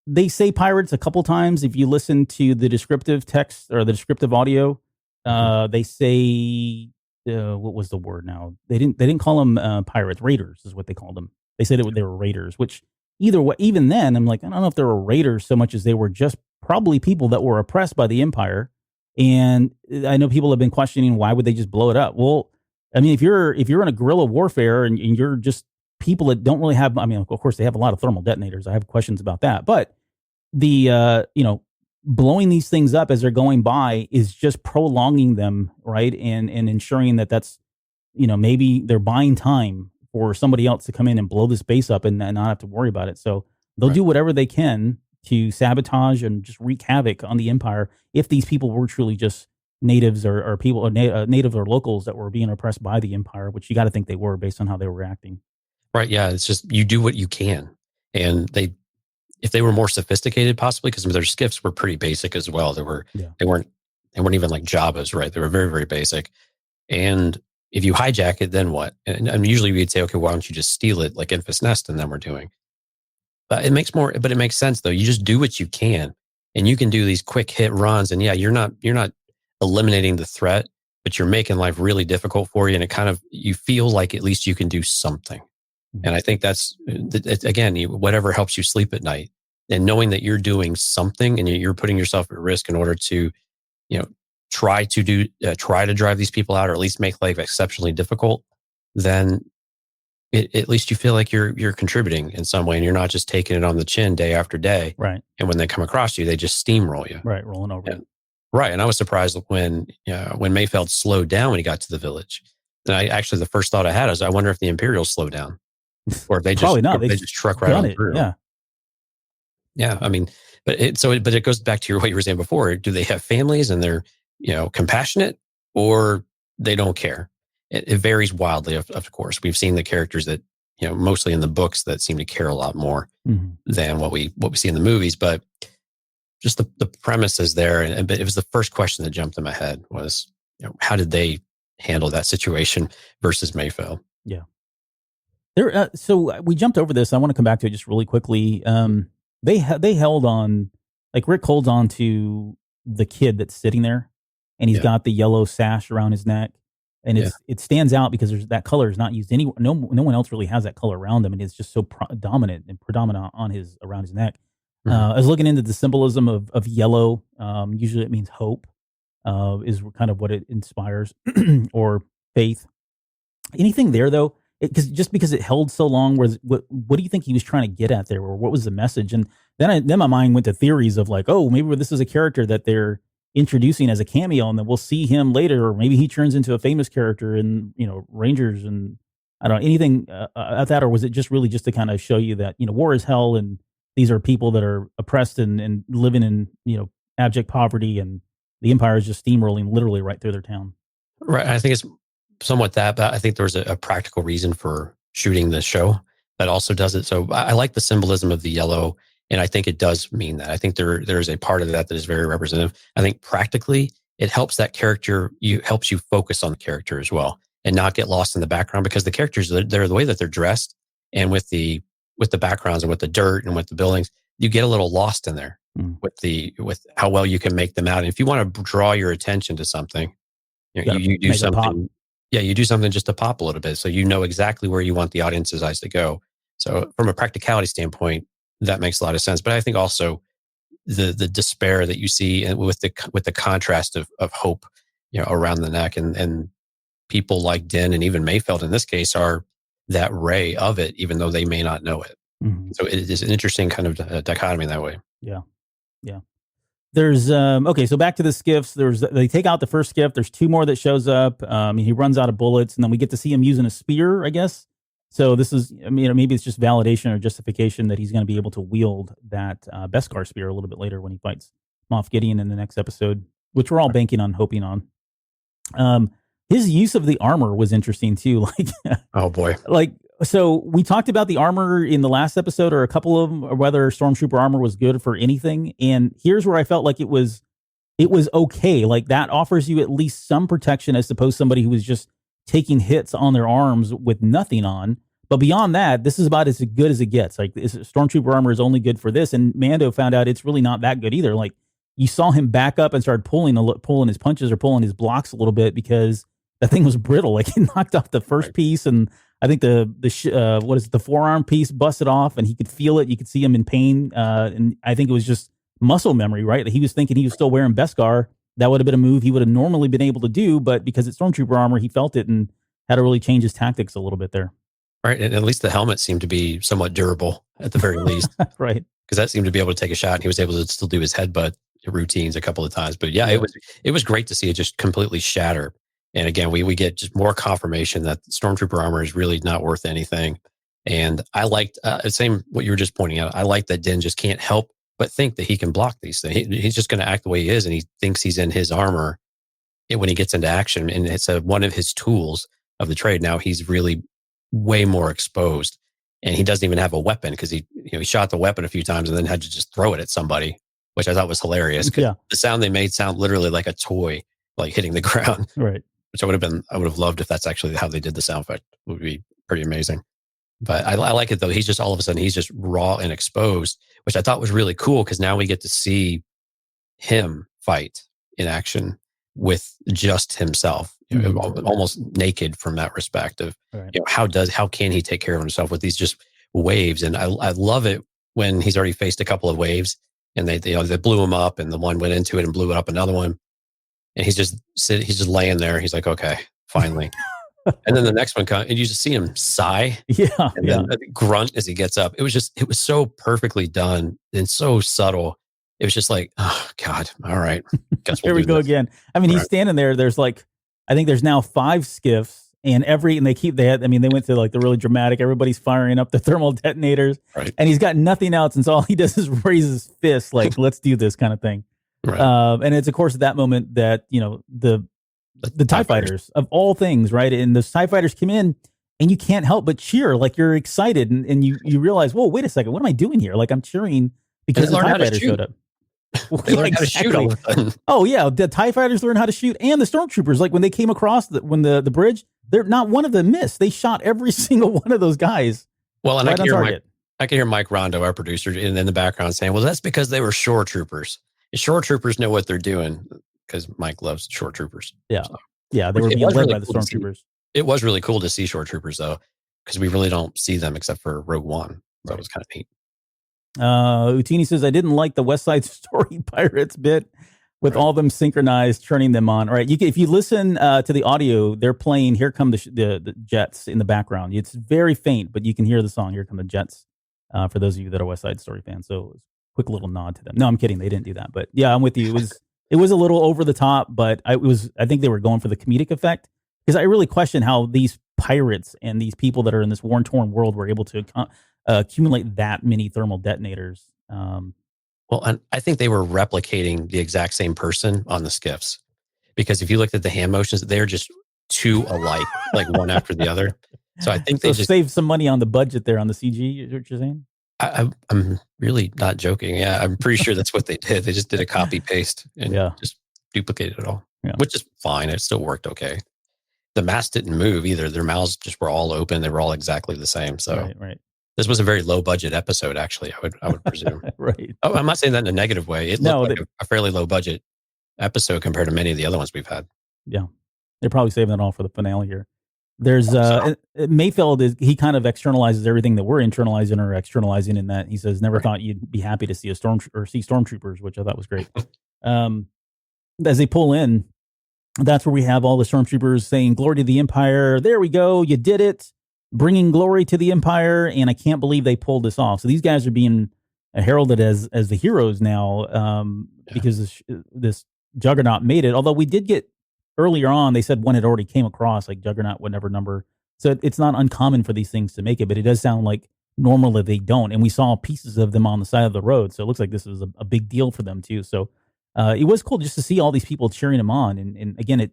they say pirates a couple times. If you listen to the descriptive text or the descriptive audio, they say, what was the word now? They didn't call them pirates. Raiders is what they called them. They said they were raiders, which either way, even then, I'm like, I don't know if they were raiders so much as they were just probably people that were oppressed by the Empire. And I know people have been questioning, why would they just blow it up? Well, I mean, if you're in a guerrilla warfare and you're just people that don't really have, I mean, of course they have a lot of thermal detonators. I have questions about that, but the, blowing these things up as they're going by is just prolonging them. Right. And ensuring that that's, maybe they're buying time for somebody else to come in and blow this base up and not have to worry about it. So they'll do whatever they can to sabotage and just wreak havoc on the Empire if these people were truly just natives or people or native or locals that were being oppressed by the Empire, which you got to think they were based on how they were acting. Right. Yeah. It's just, you do what you can. And if they were more sophisticated, possibly, because their skiffs were pretty basic as well. They weren't even like Jabba's, right? They were very, very basic. And if you hijack it, then what? And usually we'd say, okay, why don't you just steal it like Enfys Nest and then we're doing? it makes sense though. You just do what you can, and you can do these quick hit runs. And yeah, you're not eliminating the threat, but you're making life really difficult for you. And it kind of, you feel like at least you can do something. And I think that's, again, whatever helps you sleep at night, and knowing that you're doing something and you're putting yourself at risk in order to, try to drive these people out, or at least make life exceptionally difficult, then at least you feel like you're contributing in some way, and you're not just taking it on the chin day after day. Right. And when they come across you, they just steamroll you. Right. Rolling over. Right. And I was surprised when Mayfeld slowed down when he got to the village. And the first thought I had is, I wonder if the Imperials slowed down, or if they just, probably not. They just truck right on through. Yeah. Yeah. I mean, but it goes back to what you were saying before. Do they have families and they're, compassionate, or they don't care? It varies wildly. Of course, we've seen the characters that, mostly in the books, that seem to care a lot more than what we see in the movies. But just the premise is there. But it was the first question that jumped in my head was, how did they handle that situation versus Mayfeld? Yeah. So we jumped over this. I want to come back to it just really quickly. They held on, like Rick holds on to the kid that's sitting there, and he's got the yellow sash around his neck, and it stands out because that color is not used anywhere. No one else really has that color around them, and it's just so predominant on around his neck. I was looking into the symbolism of yellow. Usually it means hope, is kind of what it inspires, or faith. Anything there though? Because it held so long, what do you think he was trying to get at there, or what was the message? And then my mind went to theories of like, oh, maybe this is a character that they're introducing as a cameo, and then we'll see him later, or maybe he turns into a famous character in Rangers, and I don't know anything at that, or was it just really just to kind of show you that war is hell, and these are people that are oppressed and living in abject poverty, and the Empire is just steamrolling literally right through their town. Right. I think it's somewhat that, but I think there was a practical reason for shooting the show that also does it. So I like the symbolism of the yellow, and I think it does mean that. I think there's a part of that is very representative. I think practically it helps that character, helps you focus on the character as well, and not get lost in the background, because the characters, they're the way that they're dressed, and with the backgrounds and with the dirt and with the buildings, you get a little lost in there with how well you can make them out. And if you want to draw your attention to something, you do something. Yeah, you do something just to pop a little bit, so you know exactly where you want the audience's eyes to go. So from a practicality standpoint, that makes a lot of sense. But I think also the despair that you see, and with the contrast of hope, around the neck, and people like Din and even Mayfeld in this case are that ray of it, even though they may not know it. So it is an interesting kind of dichotomy that way. Yeah. There's okay, so back to the skiffs. They take out the first skiff. There's two more that shows up. He runs out of bullets, and then we get to see him using a spear, I guess. So this is, maybe it's just validation or justification that he's going to be able to wield that Beskar spear a little bit later when he fights Moff Gideon in the next episode, which we're all banking on, hoping on. His use of the armor was interesting too. Like, oh boy, so we talked about the armor in the last episode, or a couple of them, or whether Stormtrooper armor was good for anything. And here's where I felt like it was okay. Like, that offers you at least some protection, as opposed to somebody who was just taking hits on their arms with nothing on. But beyond that, this is about as good as it gets. Like, Stormtrooper armor is only good for this. And Mando found out it's really not that good either. Like, you saw him back up and started pulling his punches or pulling his blocks a little bit, because that thing was brittle. Like, he knocked off the first piece, and I think the forearm piece busted off, and he could feel it. You could see him in pain. And I think it was just muscle memory, right? He was thinking he was still wearing Beskar. That would have been a move he would have normally been able to do, but because it's Stormtrooper armor, he felt it and had to really change his tactics a little bit there. Right. And at least the helmet seemed to be somewhat durable at the very least. Right. Because that seemed to be able to take a shot, and he was able to still do his headbutt routines a couple of times. But yeah, it was great to see it just completely shatter. And again, we get just more confirmation that Stormtrooper armor is really not worth anything. And I liked, same what you were just pointing out, I like that Din just can't help but think that he can block these things. He's just going to act the way he is, and he thinks he's in his armor when he gets into action. And it's one of his tools of the trade. Now he's really way more exposed, and he doesn't even have a weapon, because he shot the weapon a few times and then had to just throw it at somebody, which I thought was hilarious. Yeah. The sound they made sound literally like a toy, like hitting the ground. Right. Which I would have loved if that's actually how they did the sound effect. It would be pretty amazing. But I like it though. He's just all of a sudden he's just raw and exposed, which I thought was really cool because now we get to see him fight in action with just himself, almost naked from that respect of how can he take care of himself with these just waves. And I love it when he's already faced a couple of waves and they blew him up and the one went into it and blew up another one. And he's just laying there. He's like, okay, finally. And then the next one comes and you just see him sigh. And then grunt as he gets up. It was so perfectly done and so subtle. It was just like, oh God, all right. Guess Here we go again. I mean, he's standing there. There's like, I think there's now 5 skiffs and they went to like the really dramatic, everybody's firing up the thermal detonators and he's got nothing else. And so all he does is raise his fist, like, let's do this kind of thing. And it's of course at that moment that, the TIE fighters of all things, right? And the TIE fighters come in and you can't help but cheer. Like you're excited and you realize, whoa, wait a second. What am I doing here? Like I'm cheering because the TIE fighters showed up. They learned how to shoot all of a sudden. Oh yeah. The TIE fighters learned how to shoot and the stormtroopers, like when they came across the bridge, they're not one of them missed. They shot every single one of those guys. Well, and I can hear Mike Rondo, our producer, in the background saying, well, that's because they were shore troopers. Shore troopers know what they're doing. Because Mike loves shore troopers. Yeah. So. Yeah, they were being led by the stormtroopers. It was really cool to see shore troopers, though, because we really don't see them except for Rogue One. So it was kind of neat. Utini says, I didn't like the West Side Story Pirates bit with all them synchronized, turning them on. All right, if you listen to the audio, they're playing Here Come the Jets in the background. It's very faint, but you can hear the song Here Come the Jets for those of you that are West Side Story fans. So quick little nod to them. No, I'm kidding. They didn't do that. But yeah, I'm with you. It was a little over the top, but I think they were going for the comedic effect because I really question how these pirates and these people that are in this war-torn world were able to accumulate that many thermal detonators. Well, and I think they were replicating the exact same person on the skiffs because if you looked at the hand motions, they're just too alike, like one after the other. So I think they just saved some money on the budget there on the CG. Is what you're saying? I'm really not joking. Yeah, I'm pretty sure that's what they did. They just did a copy paste and just duplicated it all, which is fine. It still worked okay. The masks didn't move either. Their mouths just were all open. They were all exactly the same. So this was a very low budget episode, actually. I would presume. Right. Oh, I'm not saying that in a negative way. It looked like a fairly low budget episode compared to many of the other ones we've had. Yeah, they're probably saving it all for the finale here. There's Mayfeld he kind of externalizes everything that we're internalizing or externalizing in that he says never thought you'd be happy to see see stormtroopers, which I thought was great. As they pull in, that's where we have all the stormtroopers saying glory to the Empire. There we go, you did it, bringing glory to the Empire, and I can't believe they pulled this off. So these guys are being heralded as the heroes now because this Juggernaut made it. Although we did get earlier on, they said one had already came across, like Juggernaut would never number. So it's not uncommon for these things to make it, but it does sound like normally they don't. And we saw pieces of them on the side of the road. So it looks like this is a big deal for them too. So it was cool just to see all these people cheering them on. And again, it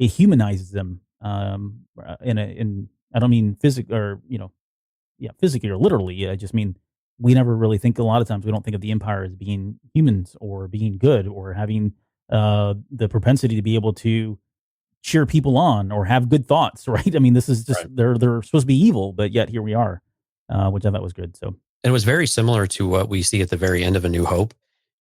humanizes them in I don't mean physically or, physically or literally. I just mean, we never really think, a lot of times we don't think of the Empire as being humans or being good or having the propensity to be able to cheer people on or have good thoughts, right? I mean, this is just they're supposed to be evil, but yet here we are, which I thought was good. So and it was very similar to what we see at the very end of A New Hope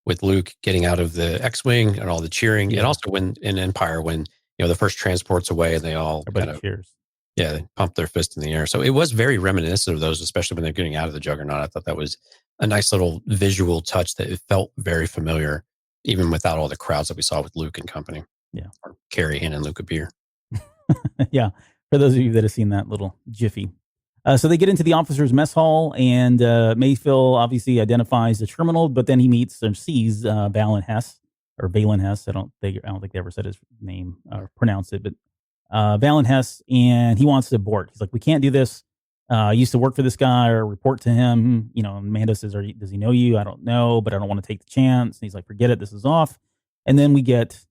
with Luke getting out of the X-wing and all the cheering, and also when in Empire when the first transport's away and they all kind of cheers. Yeah, they pump their fist in the air. So it was very reminiscent of those, especially when they're getting out of the Juggernaut. I thought that was a nice little visual touch that it felt very familiar, even without all the crowds that we saw with Luke and company. Yeah, or Carrie handing Luke a beer. Yeah, for those of you that have seen that little jiffy. So they get into the officers' mess hall, and Mayfield obviously identifies the terminal, but then he meets or sees Valen Hess. I don't think they ever said his name or pronounced it, but Valen Hess, and he wants to abort. He's like, we can't do this. I used to work for this guy or report to him. Amanda says, does he know you? I don't know, but I don't want to take the chance. And he's like, forget it. This is off. And then we get,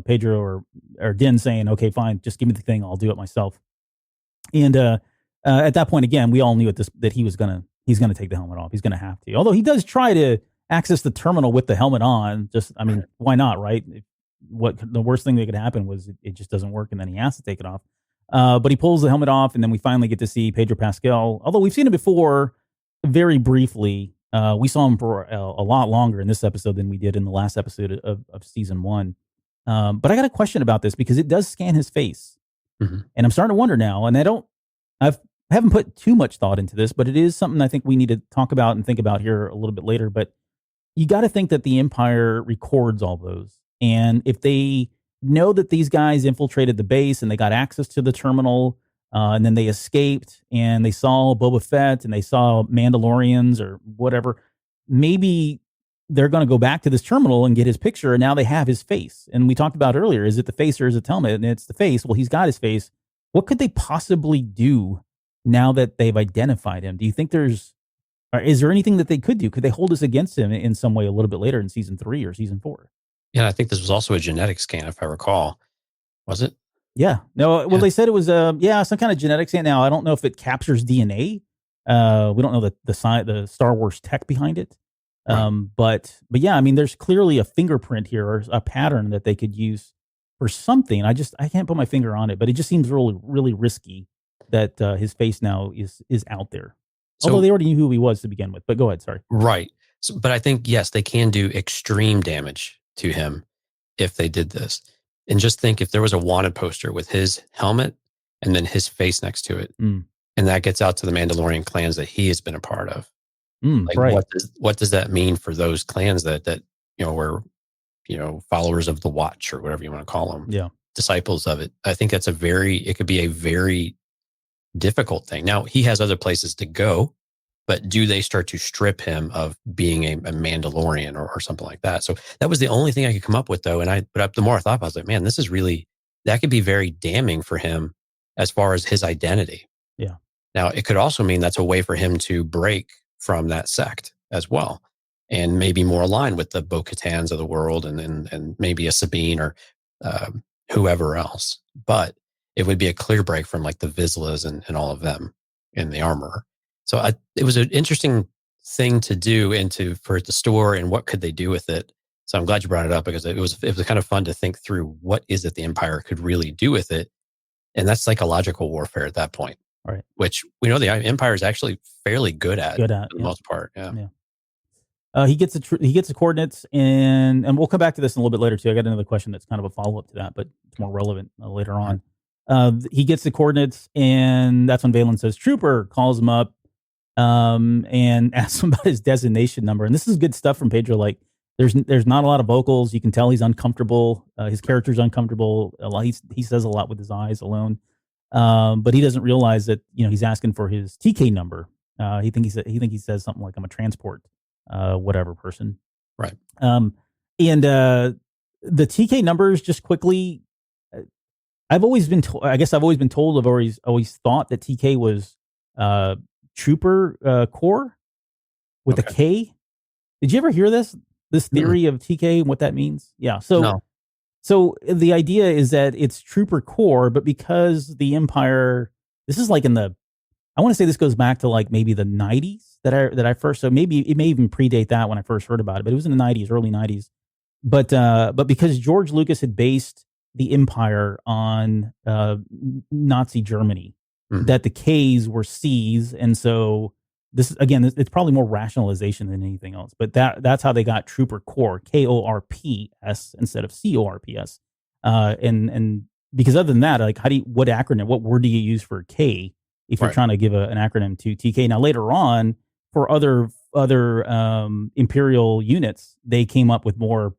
Pedro or Din saying, okay, fine, just give me the thing. I'll do it myself. And at that point, again, we all knew that he's going to take the helmet off. He's going to have to. Although he does try to access the terminal with the helmet on. Why not, right? What the worst thing that could happen was it just doesn't work, and then he has to take it off. But he pulls the helmet off, and then we finally get to see Pedro Pascal. Although we've seen him before, very briefly. We saw him for a lot longer in this episode than we did in the last episode of season 1. But I got a question about this because it does scan his face, and I'm starting to wonder now. And I haven't put too much thought into this, but it is something I think we need to talk about and think about here a little bit later. But you got to think that the Empire records all those, and if they know that these guys infiltrated the base and they got access to the terminal, and then they escaped and they saw Boba Fett and they saw Mandalorians or whatever, maybe they're going to go back to this terminal and get his picture, and now they have his face. And we talked about earlier, is it the face or is it the helmet? And it's the face. Well, he's got his face. What could they possibly do now that they've identified him? Do you think is there anything that they could do? Could they hold us against him in some way a little bit later in season 3 or season 4? Yeah, I think this was also a genetic scan, if I recall. Was it? Yeah. No, well, they said it was, some kind of genetic scan. Now, I don't know if it captures DNA. We don't know the Star Wars tech behind it. Right. But yeah, I mean, there's clearly a fingerprint here or a pattern that they could use for something. I can't put my finger on it, but it just seems really, really risky that his face now is out there. So, although they already knew who he was to begin with. But go ahead, sorry. Right. So, but I think, yes, they can do extreme damage to him if they did this. And just think if there was a wanted poster with his helmet and then his face next to it, and that gets out to the Mandalorian clans that he has been a part of. Right. What does that mean for those clans that were followers of the Watch or whatever you want to call them? Yeah, disciples of it. I think it could be a very difficult thing. Now he has other places to go, but do they start to strip him of being a Mandalorian or something like that? So that was the only thing I could come up with, though. But the more I thought about it, I was like, man, this is really, that could be very damning for him as far as his identity. Yeah. Now, it could also mean that's a way for him to break from that sect as well, and maybe more aligned with the Bo-Katans of the world and maybe a Sabine or whoever else. But it would be a clear break from like the Vizslas and all of them in the Armorer. So it was an interesting thing to do for it to store, and what could they do with it? So I'm glad you brought it up, because it was kind of fun to think through what is it the Empire could really do with it. And that's psychological warfare at that point. Right. Which we know the Empire is actually fairly good at for the most part. Yeah. He gets the coordinates, and we'll come back to this in a little bit later too. I got another question that's kind of a follow up to that, but it's more relevant later on. He gets the coordinates, and that's when Valen says, "Trooper," calls him up, and asks him about his designation number. And this is good stuff from Pedro. Like, there's not a lot of vocals. You can tell he's uncomfortable. His character's uncomfortable. He says a lot with his eyes alone. But he doesn't realize that he's asking for his TK number. He thinks he says something like, "I'm a transport whatever person." Right. And the TK numbers, just quickly, I've always been told. I've always thought that TK was Trooper Corps with a K. Did you ever hear this theory of TK and what that means? Yeah. So. No. So the idea is that it's Trooper Corps, but because the Empire, this is like I want to say this goes back to like maybe the 90s that I first, so maybe it may even predate that when I first heard about it, but it was in the 90s, early 90s. But because George Lucas had based the Empire on Nazi Germany, that the K's were C's, and so this again, it's probably more rationalization than anything else. But that's how they got Trooper Corps, KORPS instead of CORPS. And because other than that, like what word do you use for K if you're trying to give an acronym to TK? Now later on, for other Imperial units, they came up with more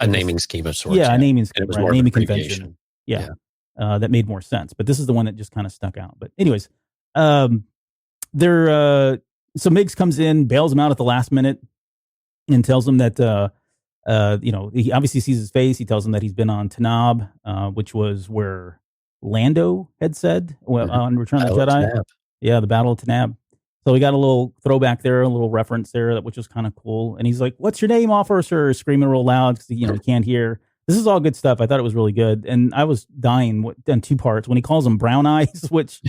naming scheme of sorts. Yeah, a naming scheme, right? Naming convention. Yeah. That made more sense. But this is the one that just kind of stuck out. But anyways, so Miggs comes in, bails him out at the last minute, and tells him that he obviously sees his face. He tells him that he's been on Tanab, which was where Lando had said on Return of the Jedi. Yeah, the Battle of Tanab. So we got a little throwback there, a little reference there, which was kind of cool. And he's like, "What's your name, officer?" Screaming real loud because he can't hear. This is all good stuff. I thought it was really good, and I was dying in two parts when he calls him Brown Eyes, which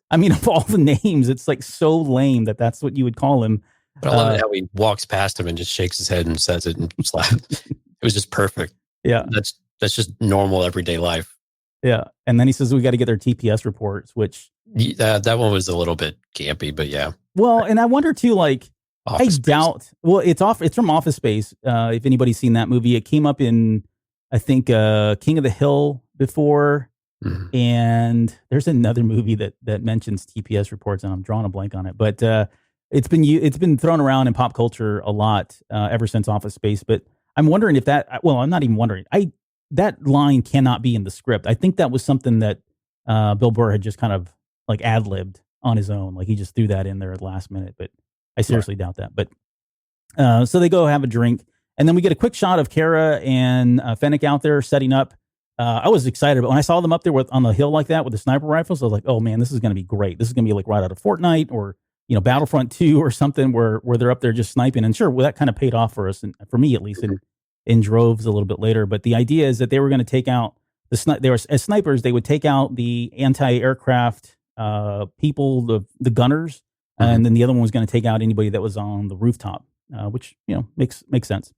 I mean, of all the names, it's like so lame that's what you would call him. But I love it how he walks past him and just shakes his head and says it and slaps. It was just perfect. Yeah, that's just normal everyday life. Yeah. And then he says we got to get their TPS reports, which that one was a little bit campy, but yeah. Well, and I wonder too, like, Office I Space. doubt. Well, it's from Office Space. If anybody's seen that movie, it came up in, I think, King of the Hill before, and there's another movie that mentions TPS reports, and I'm drawing a blank on it. But it's been thrown around in pop culture a lot ever since Office Space. But I'm wondering if that. Well, I'm not even wondering. That line cannot be in the script. I think that was something that Bill Burr had just kind of like ad-libbed on his own. Like he just threw that in there at the last minute. But I seriously doubt that. But so they go have a drink, and then we get a quick shot of Kara and Fennec out there setting up. I was excited, but when I saw them up there on the hill like that with the sniper rifles, I was like, "Oh man, this is going to be great. This is going to be like right out of Fortnite or Battlefront 2 or something where they're up there just sniping." And sure, well, that kind of paid off for us, and for me at least, in droves a little bit later. But the idea is that they were going to take out as snipers. They would take out the anti-aircraft people, the gunners. And then the other one was going to take out anybody that was on the rooftop, which makes sense.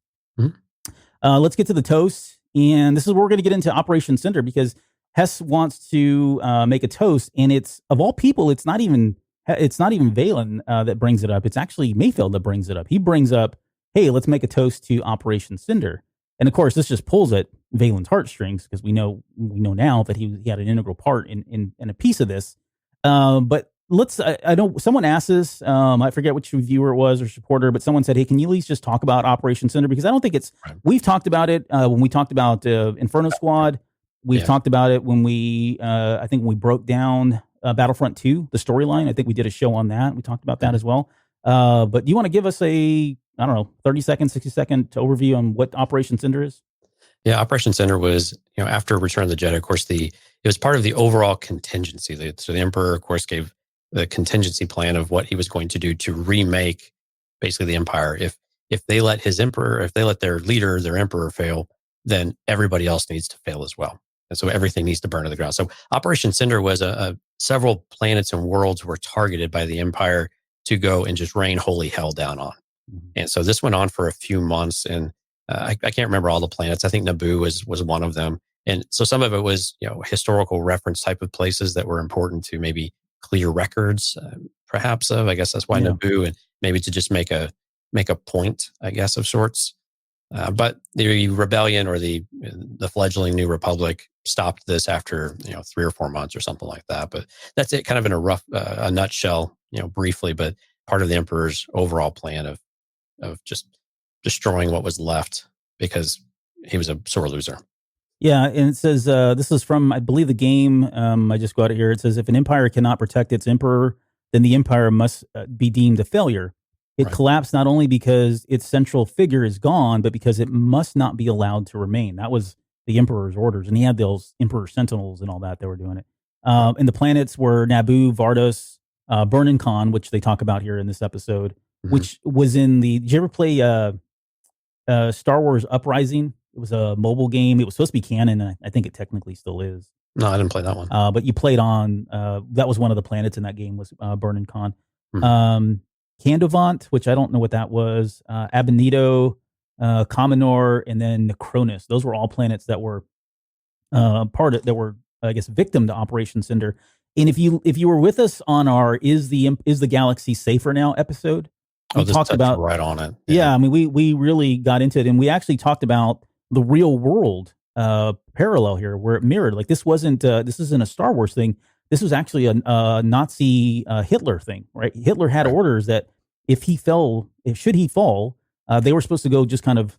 Let's get to the toast, and this is where we're going to get into Operation Cinder, because Hess wants to make a toast, and it's, of all people, it's not even Valen that brings it up. It's actually Mayfield that brings it up. He brings up, "Hey, let's make a toast to Operation Cinder," and of course, this just pulls at Valen's heartstrings, because we know now that he had an integral part in a piece of this, but. I know someone asked this, I forget which viewer it was or supporter, but someone said, "Hey, can you at least just talk about Operation Cinder?" Because I don't think we've talked about it when we talked about Inferno Squad. We've talked about it when I think when we broke down Battlefront 2, the storyline. I think we did a show on that. We talked about that as well. But do you want to give us a, 30-second, 60-second overview on what Operation Cinder is? Yeah, Operation Cinder was, after Return of the Jedi, of course, it was part of the overall contingency. So the Emperor, of course, gave the contingency plan of what he was going to do to remake basically the Empire. If they let their leader, their Emperor fail, then everybody else needs to fail as well. And so everything needs to burn to the ground. So Operation Cinder was several planets and worlds were targeted by the Empire to go and just rain holy hell down on. And so this went on for a few months, and I can't remember all the planets. I think Naboo was one of them. And so some of it was, historical reference type of places that were important to maybe clear records, perhaps of. I guess that's why Naboo, and maybe to just make a point, I guess, of sorts. But the rebellion or the fledgling New Republic stopped this after 3 or 4 months or something like that. But that's it, kind of in a nutshell, briefly. But part of the Emperor's overall plan of just destroying what was left, because he was a sore loser. Yeah, and it says, this is from, I believe, the game. I just got it here. It says, "If an empire cannot protect its emperor, then the empire must be deemed a failure. It collapsed not only because its central figure is gone, but because it must not be allowed to remain." That was the emperor's orders, and he had those emperor sentinels and all that were doing it. And the planets were Naboo, Vardos, Burnin-Con, which they talk about here in this episode, which was in the... Did you ever play Star Wars Uprising? It was a mobile game. It was supposed to be canon, and I think it technically still is. No, I didn't play that one. But you played on... that was one of the planets in that game, was Burnin-Con. Candovant, which I don't know what that was. Abinito, Cominor, and then Necronus. Those were all planets that were I guess, victim to Operation Cinder. And if you were with us on our "Is the Galaxy Safer Now" episode, we talked about right on it. Yeah, I mean, we really got into it, and we actually talked about the real world parallel here, where it mirrored. Like, this isn't a Star Wars thing. This was actually a Nazi Hitler thing, right? Hitler had orders that should he fall, they were supposed to go just kind of,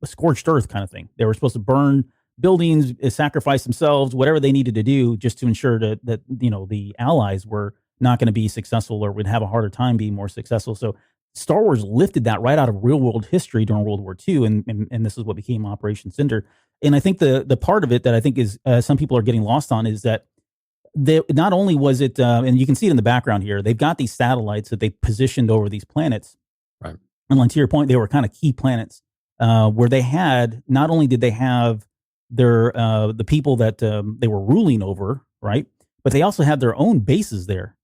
scorched earth kind of thing. They were supposed to burn buildings, sacrifice themselves, whatever they needed to do, just to ensure that the Allies were not going to be successful or would have a harder time being more successful. So Star Wars lifted that right out of real world history during World War II, and this is what became Operation Cinder. And I think the part of it that I think is some people are getting lost on is that not only was it, and you can see it in the background here, they've got these satellites that they positioned over these planets. Right. And to your point, they were kind of key planets where they had, not only did they have their the people that they were ruling over, right, but they also had their own bases there.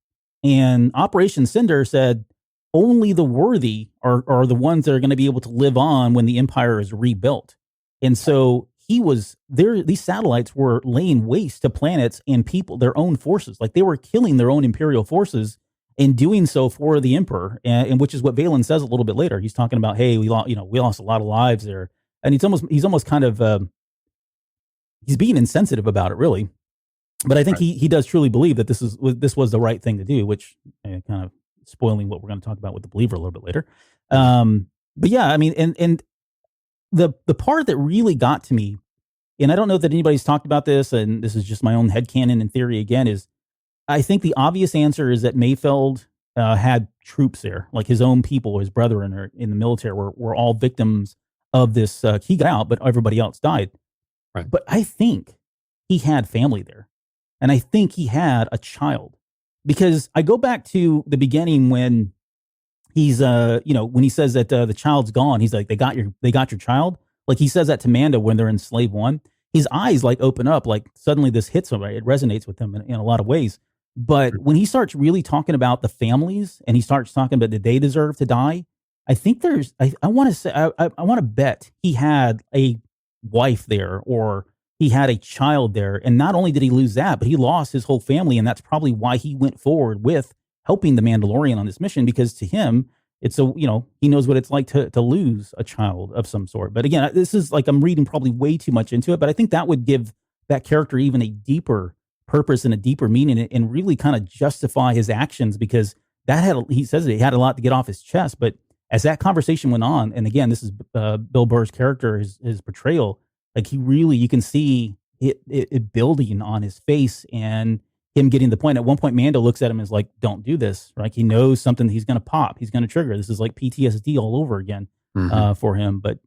And Operation Cinder said only the worthy are the ones that are going to be able to live on when the empire is rebuilt. And so he was there. These satellites were laying waste to planets and people, their own forces. Like they were killing their own Imperial forces and doing so for the Emperor, and which is what Valen says a little bit later. He's talking about, hey, we lost a lot of lives there, and he's almost kind of he's being insensitive about it, really. But I think he does truly believe that this was the right thing to do, which kind of spoiling what we're going to talk about with the Believer a little bit later. But yeah, I mean, and the part that really got to me, and I don't know that anybody's talked about this, and this is just my own headcanon and theory again, is I think the obvious answer is that Mayfeld had troops there, like his own people, his brethren in the military were all victims of this. He got out, but everybody else died. Right. But I think he had family there. And I think he had a child, because I go back to the beginning when he's, when he says that the child's gone, he's like, they got your child. Like he says that to Manda when they're in Slave One. His eyes like open up, like suddenly this hits him. Right? It resonates with him in a lot of ways. But when he starts really talking about the families and he starts talking about that they deserve to die, I think I want to say, I want to bet he had a wife there, or he had a child there. And not only did he lose that, but he lost his whole family. And that's probably why he went forward with helping the Mandalorian on this mission, because to him, it's he knows what it's like to lose a child of some sort. But again, this is like, I'm reading probably way too much into it, but I think that would give that character even a deeper purpose and a deeper meaning, and really kind of justify his actions, because he says he had a lot to get off his chest. But as that conversation went on, and again, this is Bill Burr's character, his portrayal, like he really, you can see it building on his face and him getting the point. At one point, Mando looks at him and is like, don't do this, right? He knows something he's going to pop. He's going to trigger. This is like PTSD all over again for him. But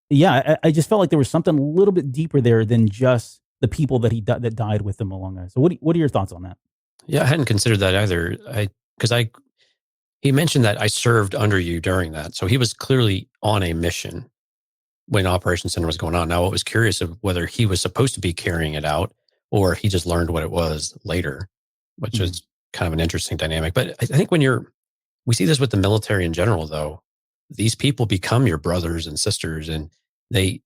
yeah, I just felt like there was something a little bit deeper there than just the people that that died with him along that. So what are your thoughts on that? Yeah, I hadn't considered that either. He mentioned that I served under you during that. So he was clearly on a mission when Operation Center was going on. Now, it was curious of whether he was supposed to be carrying it out or he just learned what it was later, which is kind of an interesting dynamic. But I think we see this with the military in general, though, these people become your brothers and sisters, and they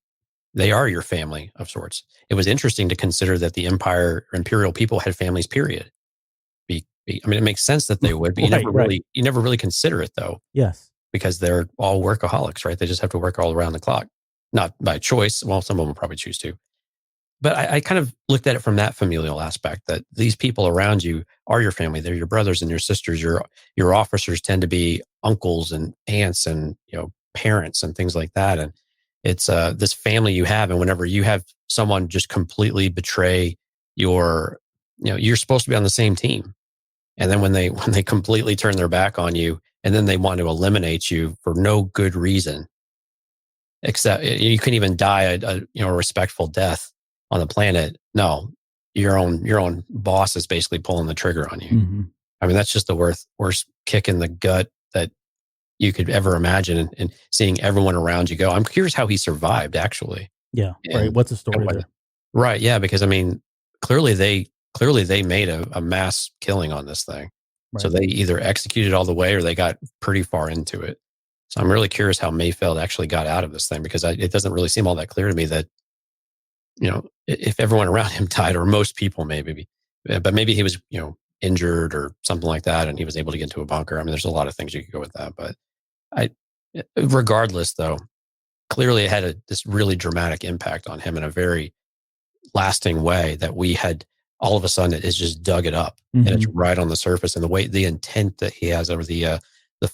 are your family of sorts. It was interesting to consider that the Imperial people had families, period. I mean, it makes sense that they would, but you never really consider it, though. Yes. Because they're all workaholics, right? They just have to work all around the clock. Not by choice. Well, some of them will probably choose to. But I kind of looked at it from that familial aspect, that these people around you are your family. They're your brothers and your sisters. Your officers tend to be uncles and aunts and parents and things like that. And it's this family you have. And whenever you have someone just completely betray you're supposed to be on the same team. And then when they completely turn their back on you, and then they want to eliminate you for no good reason, except you couldn't even die a respectful death on the planet. No, your own boss is basically pulling the trigger on you. Mm-hmm. I mean, that's just the worst kick in the gut that you could ever imagine, and seeing everyone around you go. I'm curious how he survived, actually. Yeah, right. What's the story there? Right, yeah, because I mean, clearly they made a mass killing on this thing. Right. So they either executed all the way or they got pretty far into it. So I'm really curious how Mayfeld actually got out of this thing, because it doesn't really seem all that clear to me that, if everyone around him died, or most people maybe, but maybe he was, injured or something like that, and he was able to get into a bunker. I mean, there's a lot of things you could go with that, but regardless though, clearly it had this really dramatic impact on him in a very lasting way that we had. All of a sudden, it has just dug it up, and it's right on the surface. And the intent that he has over the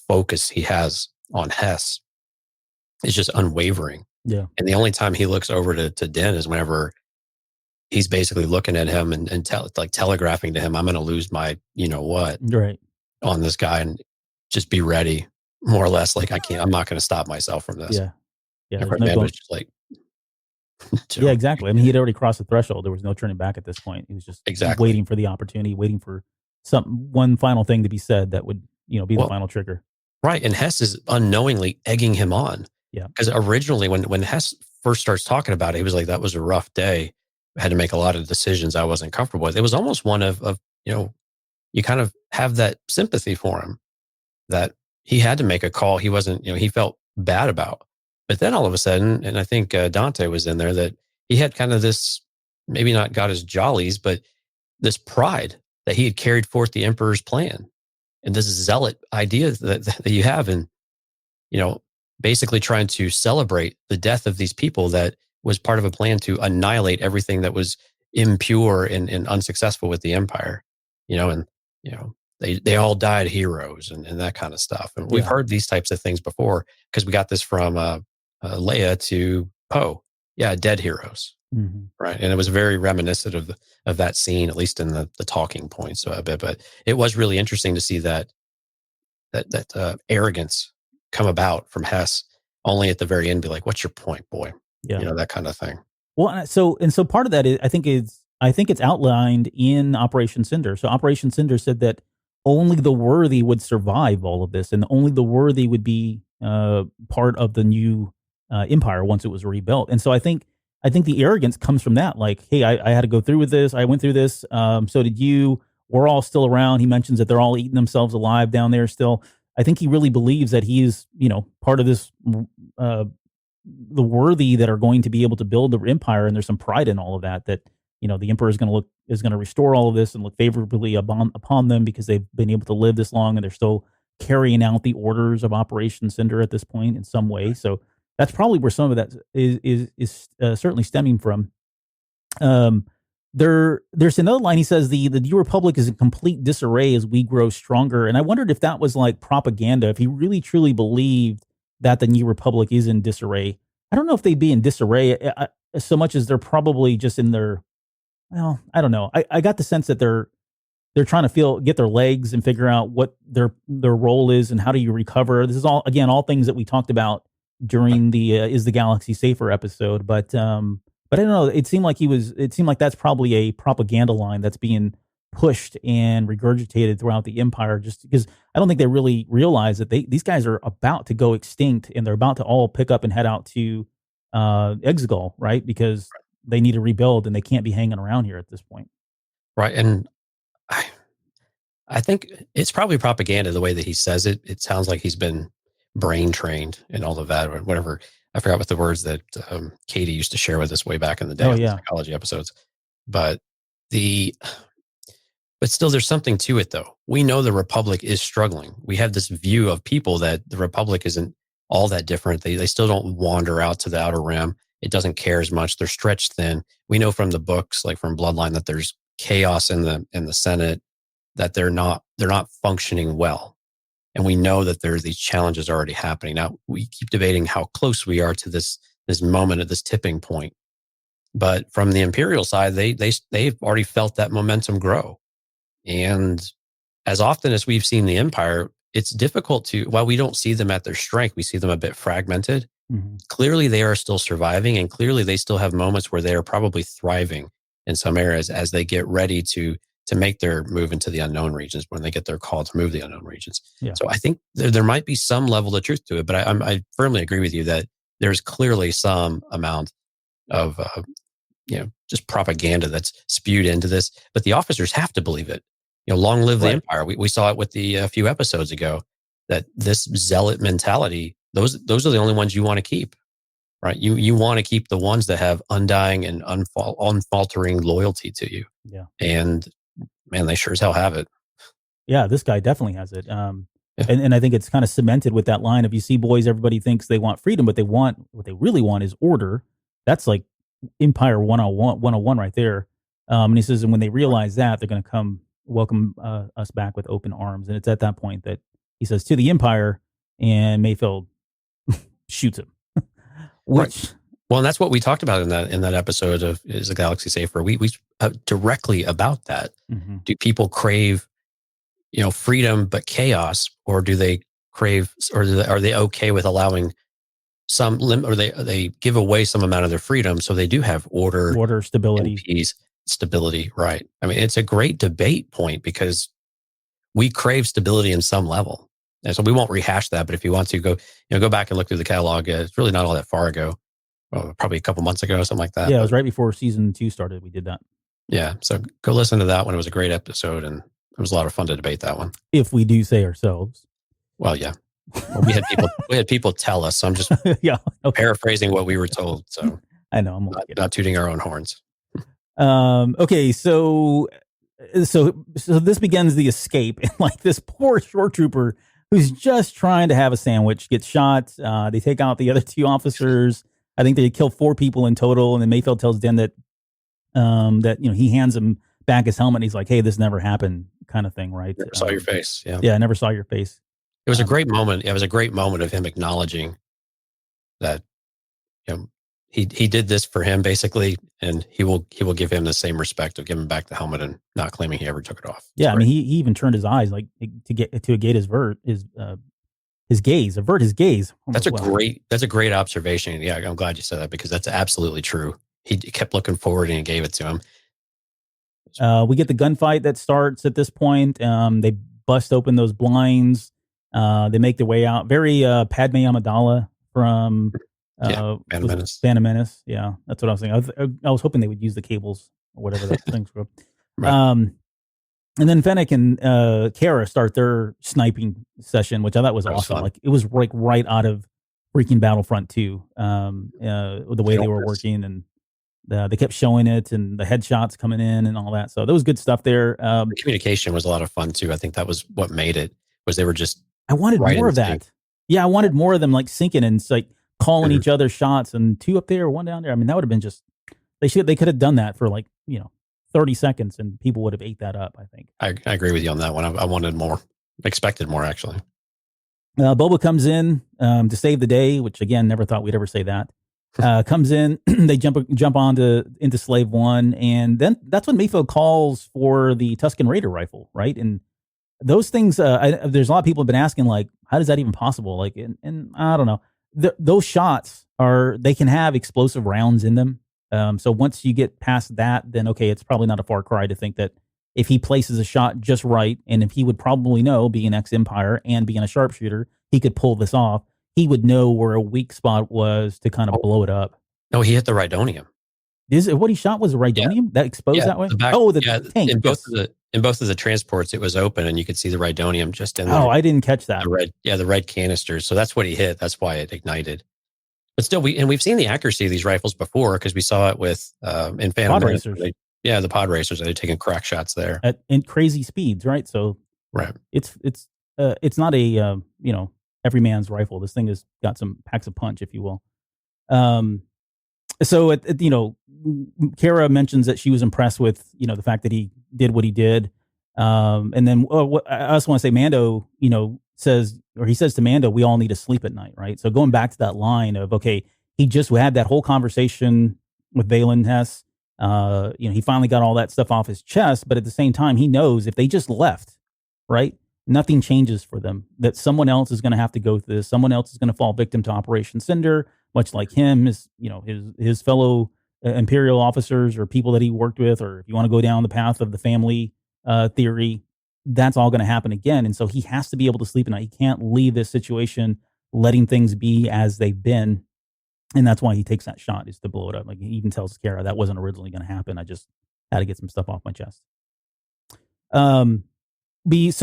focus he has on Hess is just unwavering. Yeah. And the only time he looks over to Din is whenever he's basically looking at him and telegraphing to him, "I'm going to lose my what right on this guy, and just be ready." More or less, like I'm not going to stop myself from this. Yeah. Yeah. Was just like. Yeah, exactly. I mean, he'd already crossed the threshold. There was no turning back at this point. He was just waiting for the opportunity, waiting for one final thing to be said that would, be the final trigger. Right. And Hess is unknowingly egging him on. Yeah. Because originally when Hess first starts talking about it, he was like, that was a rough day. I had to make a lot of decisions I wasn't comfortable with. It was almost one of you kind of have that sympathy for him, that he had to make a call he wasn't, he felt bad about. But then all of a sudden, and I think Dante was in there, that he had kind of this, maybe not got his jollies, but this pride that he had carried forth the emperor's plan and this zealot idea that you have, and basically trying to celebrate the death of these people that was part of a plan to annihilate everything that was impure and unsuccessful with the empire, and they all died heroes and that kind of stuff. And we've heard these types of things before, because we got this from Leia to Poe. Yeah, dead heroes. Mm-hmm. Right. And it was very reminiscent of that scene, at least in the talking points a bit. But it was really interesting to see that arrogance come about from Hess, only at the very end be like, what's your point, boy? Yeah. That kind of thing. Well, so part of that is, I think it's outlined in Operation Cinder. So Operation Cinder said that only the worthy would survive all of this, and only the worthy would be part of the new empire once it was rebuilt. And so I think the arrogance comes from that. Like, hey, I had to go through with this. I went through this. So did you. We're all still around. He mentions that they're all eating themselves alive down there still. I think he really believes that he is, part of this, the worthy that are going to be able to build the empire. And there's some pride in all of that, the emperor is going to restore all of this and look favorably upon them because they've been able to live this long and they're still carrying out the orders of Operation Cinder at this point in some way. So that's probably where some of that is certainly stemming from. There's another line. He says the New Republic is in complete disarray as we grow stronger. And I wondered if that was like propaganda, if he really truly believed that the New Republic is in disarray. I don't know if they'd be in disarray so much as they're probably just in their, well, I don't know. I got the sense that they're trying to get their legs and figure out what their role is and how do you recover. This is all things that we talked about during the Is the Galaxy Safer episode. But I don't know. It seemed like that's probably a propaganda line that's being pushed and regurgitated throughout the empire, just because I don't think they really realize that these guys are about to go extinct and they're about to all pick up and head out to Exegol, right? Because they need to rebuild and they can't be hanging around here at this point. Right. And I think it's probably propaganda the way that he says it. It sounds like he's been brain trained and all of that, or whatever. I forgot what the words that Katie used to share with us way back in the day on the psychology episodes. But still, there's something to it, though. We know the Republic is struggling. We have this view of people that the Republic isn't all that different. They still don't wander out to the Outer Rim. It doesn't care as much. They're stretched thin. We know from the books, like from Bloodline, that there's chaos in the Senate, that they're not functioning well. And we know that there's these challenges already happening. Now, we keep debating how close we are to this moment at this tipping point. But from the Imperial side, they've already felt that momentum grow. And as often as we've seen the Empire, it's difficult to, while we don't see them at their strength, we see them a bit fragmented. Mm-hmm. Clearly, they are still surviving, and clearly they still have moments where they are probably thriving in some areas as they get ready to make their move into the unknown regions, when they get their call to move the unknown regions. Yeah. So I think there might be some level of truth to it, but I firmly agree with you that there's clearly some amount of just propaganda that's spewed into this. But the officers have to believe it. Long live the Empire. We saw it with the few episodes ago, that this zealot mentality, those are the only ones you want to keep, right? You want to keep the ones that have undying and unfaltering loyalty to you. Yeah. And man, they sure as hell have it. Yeah, this guy definitely has it. And I think it's kind of cemented with that line of, you see, boys, everybody thinks they want freedom, but what they really want is order. That's like Empire 101 right there. And he says, and when they realize that, they're going to come welcome us back with open arms. And it's at that point that he says, to the Empire, and Mayfield shoots him. Which, well, and that's what we talked about in that episode of Is the Galaxy Safer? We directly about that. Mm-hmm. Do people crave, freedom but chaos, or do they crave, or are they okay with allowing some or they give away some amount of their freedom so they do have order, stability, peace, stability? Right. I mean, it's a great debate point because we crave stability in some level. And so we won't rehash that, but if you want to go back and look through the catalog, it's really not all that far ago. Probably a couple months ago, something like that. Yeah, it was right before season 2 started. We did that. Yeah, so go listen to that one. It was a great episode, and it was a lot of fun to debate that one. If we do say ourselves. Well, yeah. Well, we had people tell us. So I'm just paraphrasing what we were told. So I know. I'm only kidding. Not tooting our own horns. Okay, so this begins the escape, and like this poor shore trooper who's just trying to have a sandwich gets shot. They take out the other 2 officers. I think they kill 4 people in total, and then Mayfield tells Den that he hands him back his helmet. And he's like, "Hey, this never happened," kind of thing, right? Never saw your face. Yeah, I never saw your face. It was a great moment. It was a great moment of him acknowledging that he did this for him basically, and he will give him the same respect of giving back the helmet and not claiming he ever took it off. Yeah, I mean, he even turned his eyes like to avert his gaze. That's a great observation. Yeah, I'm glad you said that because that's absolutely true. He kept looking forward and he gave it to him. We get the gunfight that starts at this point. They bust open those blinds. They make their way out. Very Padme Amidala from Phantom Menace. Yeah, that's what I was thinking. I was hoping they would use the cables or whatever those things were. Right. And then Fennec and Kara start their sniping session, which I thought was awesome. Fun. Like it was like right out of freaking Battlefront 2. The way they were working, and they kept showing it, and the headshots coming in and all that. So there was good stuff there. The communication was a lot of fun too. I think that was what made it. Was they were just. I wanted more of that. Yeah, I wanted more of them like syncing and like calling each other shots, and 2 up there, 1 down there. I mean, that would have been just. They could have done that for like 30 seconds, and people would have ate that up, I think. I agree with you on that one. I wanted more, expected more, actually. Boba comes in to save the day, which, again, never thought we'd ever say that. Comes in, they jump into Slave One, and then that's when Mayfield calls for the Tusken Raider rifle, right? And those things, there's a lot of people have been asking, like, how is that even possible? Like, and I don't know. Those shots they can have explosive rounds in them. So once you get past that, then okay, it's probably not a far cry to think that if he places a shot just right, and if he would probably know, being ex-Empire and being a sharpshooter, he could pull this off. He would know where a weak spot was to kind of blow it up. No, he hit the Rhydonium. Is it what he shot was a Rhydonium that exposed that way? The tank. In both of the transports, it was open, and you could see the Rhydonium just in there. Oh, I didn't catch that. The red canisters. So that's what he hit. That's why it ignited. But still, we've seen the accuracy of these rifles before because we saw it with in Phantom Menace. The pod racers. They're taking crack shots there in crazy speeds, right? So right, it's not a every man's rifle. This thing has got some packs of punch, if you will. So Kara mentions that she was impressed with the fact that he did what he did, and then I also want to say Mando he says to Mando, we all need to sleep at night, right? So going back to that line of, okay, he just had that whole conversation with Valen Hess. He finally got all that stuff off his chest, but at the same time, he knows if they just left, right, nothing changes for them, that someone else is going to have to go through this. Someone else is going to fall victim to Operation Cinder, much like him, his fellow Imperial officers or people that he worked with, or if you want to go down the path of the family theory, that's all going to happen again. And so he has to be able to sleep at night. He can't leave this situation letting things be as they've been. And that's why he takes that shot, is to blow it up. Like he even tells Kara, that wasn't originally going to happen. I just had to get some stuff off my chest. So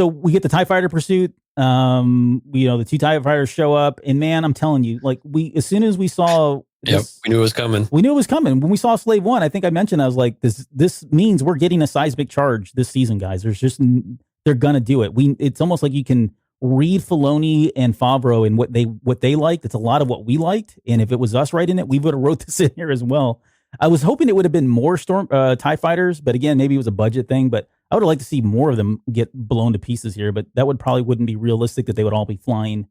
we get the TIE fighter pursuit. The 2 TIE fighters show up, and man, I'm telling you, like as soon as we saw this, we knew it was coming. When we saw Slave One, I think I mentioned, I was like, this means we're getting a seismic charge this season, guys. They're gonna do it. It's almost like you can read Filoni and Favreau and what they liked. It's a lot of what we liked, and if it was us writing it, we would have wrote this in here as well. I was hoping it would have been more TIE fighters, but again, maybe it was a budget thing. But I would have liked to see more of them get blown to pieces here. But that wouldn't be realistic that they would all be flying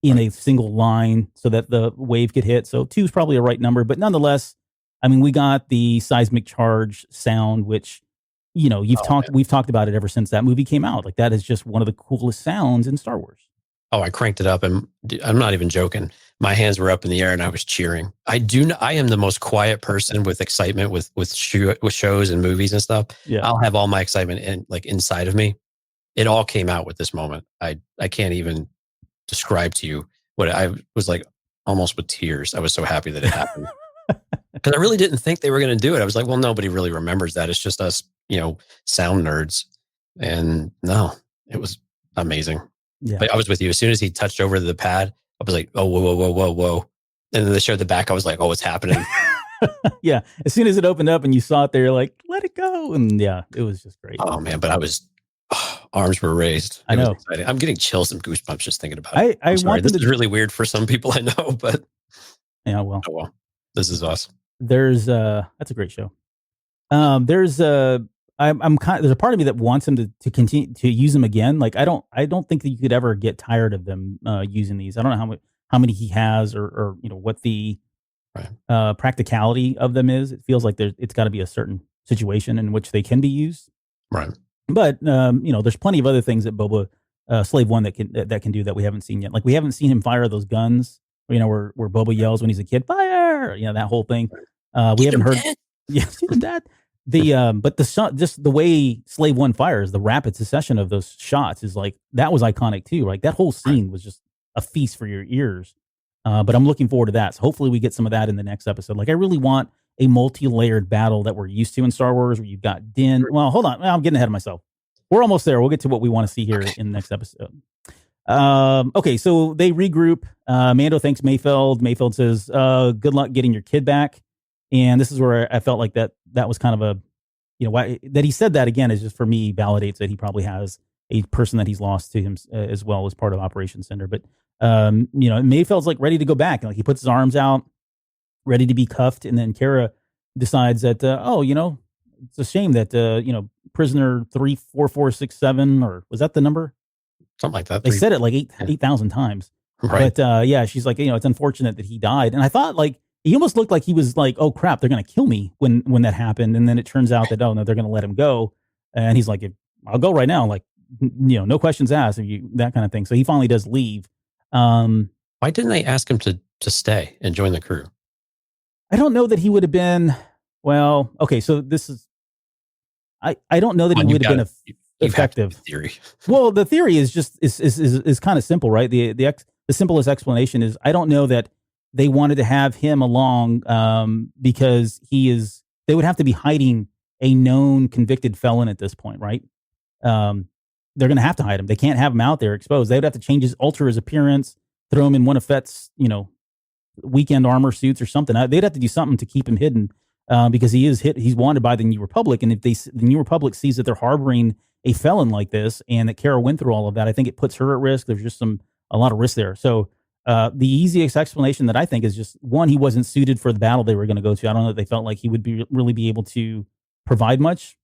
in a single line so that the wave could hit. So 2 is probably a right number, but nonetheless, I mean, we got the seismic charge sound, which we've talked about it ever since that movie came out. Like that is just one of the coolest sounds in Star Wars. Oh, I cranked it up, and I'm not even joking. My hands were up in the air and I was cheering. I am the most quiet person with excitement with shows and movies and stuff. Yeah. I'll have all my excitement inside of me. It all came out with this moment. I can't even describe to you what I was like, almost with tears. I was so happy that it happened. Because I really didn't think they were going to do it. I was like, well, nobody really remembers that. It's just us, sound nerds. And no, it was amazing. Yeah. But I was with you. As soon as he touched over the pad, I was like, oh, whoa. And then they showed the back. I was like, oh, it's happening. Yeah. As soon as it opened up and you saw it there, you're like, let it go. And yeah, it was just great. Oh man, but arms were raised. I know. Was exciting. I'm getting chills and goosebumps just thinking about it. I'm sorry. want This them is to, really weird for some people I know, but yeah, well, oh well. This is awesome. there's that's a great show. There's I'm kind of, there's a part of me that wants him to continue to use them again. Like I don't think that you could ever get tired of them using these. I don't know how many he has or what the practicality of them is. It feels like it's got to be a certain situation in which they can be used. Right. But there's plenty of other things that Boba Slave One that can do that we haven't seen yet. Like we haven't seen him fire those guns. Where Boba yells when he's a kid, fire! That whole thing. We haven't heard. Yeah, that. But the shot, just the way Slave One fires, the rapid succession of those shots is like that was iconic too. Like that whole scene was just a feast for your ears. But I'm looking forward to that. So hopefully we get some of that in the next episode. Like I really want a multi-layered battle that we're used to in Star Wars, where you've got Din. Well, hold on, I'm getting ahead of myself. We're almost there. We'll get to what we want to see here in the next episode. Okay, so they regroup. Mando thanks Mayfeld. Mayfeld says, "Good luck getting your kid back." And this is where I felt like that was kind of a, why that he said that again is just for me validates that he probably has a person that he's lost to him as well as part of Operation Cinder. But Mayfeld's like ready to go back, and like he puts his arms out, ready to be cuffed, and then Kara decides that it's a shame that prisoner 34467, or was that the number? Something like that. They said it like 8,000 times. Right. But she's like, it's unfortunate that he died. And I thought like he almost looked like he was like, oh crap, they're gonna kill me when that happened. And then it turns out that no, they're gonna let him go. And he's like, I'll go right now. Like, no questions asked. That kind of thing. So he finally does leave. Why didn't they ask him to stay and join the crew? I don't know that he would have been. Well, okay. So this is. I don't know that he would have been effective. Theory. Well, the theory is just is kind of simple, right? The simplest explanation is I don't know that they wanted to have him along because they would have to be hiding a known convicted felon at this point, right? They're going to have to hide him. They can't have him out there exposed. They would have to alter his appearance, throw him in one of Fett's, weekend armor suits or something. They'd have to do something to keep him hidden because he's wanted by the New Republic. And if the New Republic sees that they're harboring a felon like this and that Kara went through all of that, I think it puts her at risk. There's just a lot of risk there. So the easiest explanation that I think is just one, he wasn't suited for the battle they were going to go to. I don't know that they felt like he would really be able to provide much.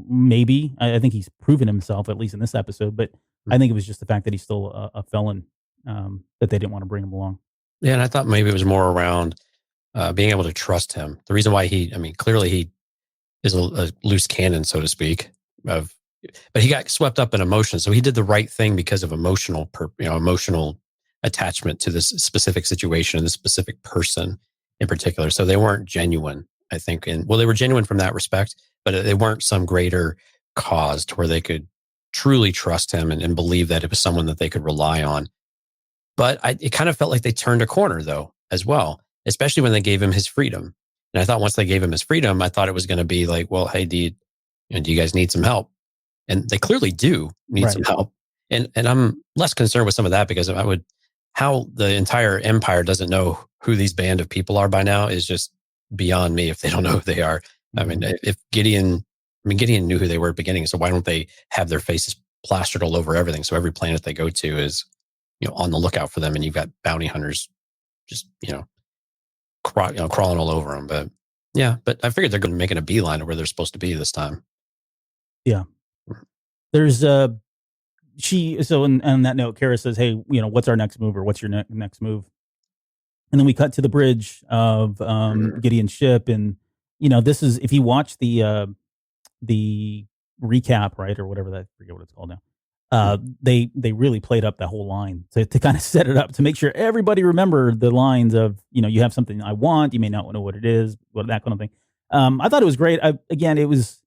Maybe I think he's proven himself at least in this episode, but I think it was just the fact that he's still a felon that they didn't want to bring him along. Yeah, and I thought maybe it was more around being able to trust him. The reason why clearly he is a loose cannon, so to speak, but he got swept up in emotion. So he did the right thing because of emotional attachment to this specific situation and this specific person in particular. So they weren't genuine, I think. They were genuine from that respect, but they weren't some greater cause to where they could truly trust him and believe that it was someone that they could rely on. But it kind of felt like they turned a corner, though, as well, especially when they gave him his freedom. And I thought once they gave him his freedom, I thought it was going to be like, well, hey, do you guys need some help? And they clearly do need some help. And I'm less concerned with some of that because how the entire empire doesn't know who these band of people are by now is just beyond me if they don't know who they are. Mm-hmm. I mean, if Gideon knew who they were at the beginning, so why don't they have their faces plastered all over everything? So every planet they go to is, on the lookout for them, and you've got bounty hunters just, crawling all over them. But yeah, but I figured they're going to be making a beeline to where they're supposed to be this time. Yeah. There's so on that note, Kara says, hey, what's our next move, or what's your next move? And then we cut to the bridge of Gideon's ship. And, this is, if you watch the recap, right, or whatever I forget what it's called now. They really played up that whole line to kind of set it up to make sure everybody remembered the lines of, you have something I want, you may not know what it is, that kind of thing. I thought it was great.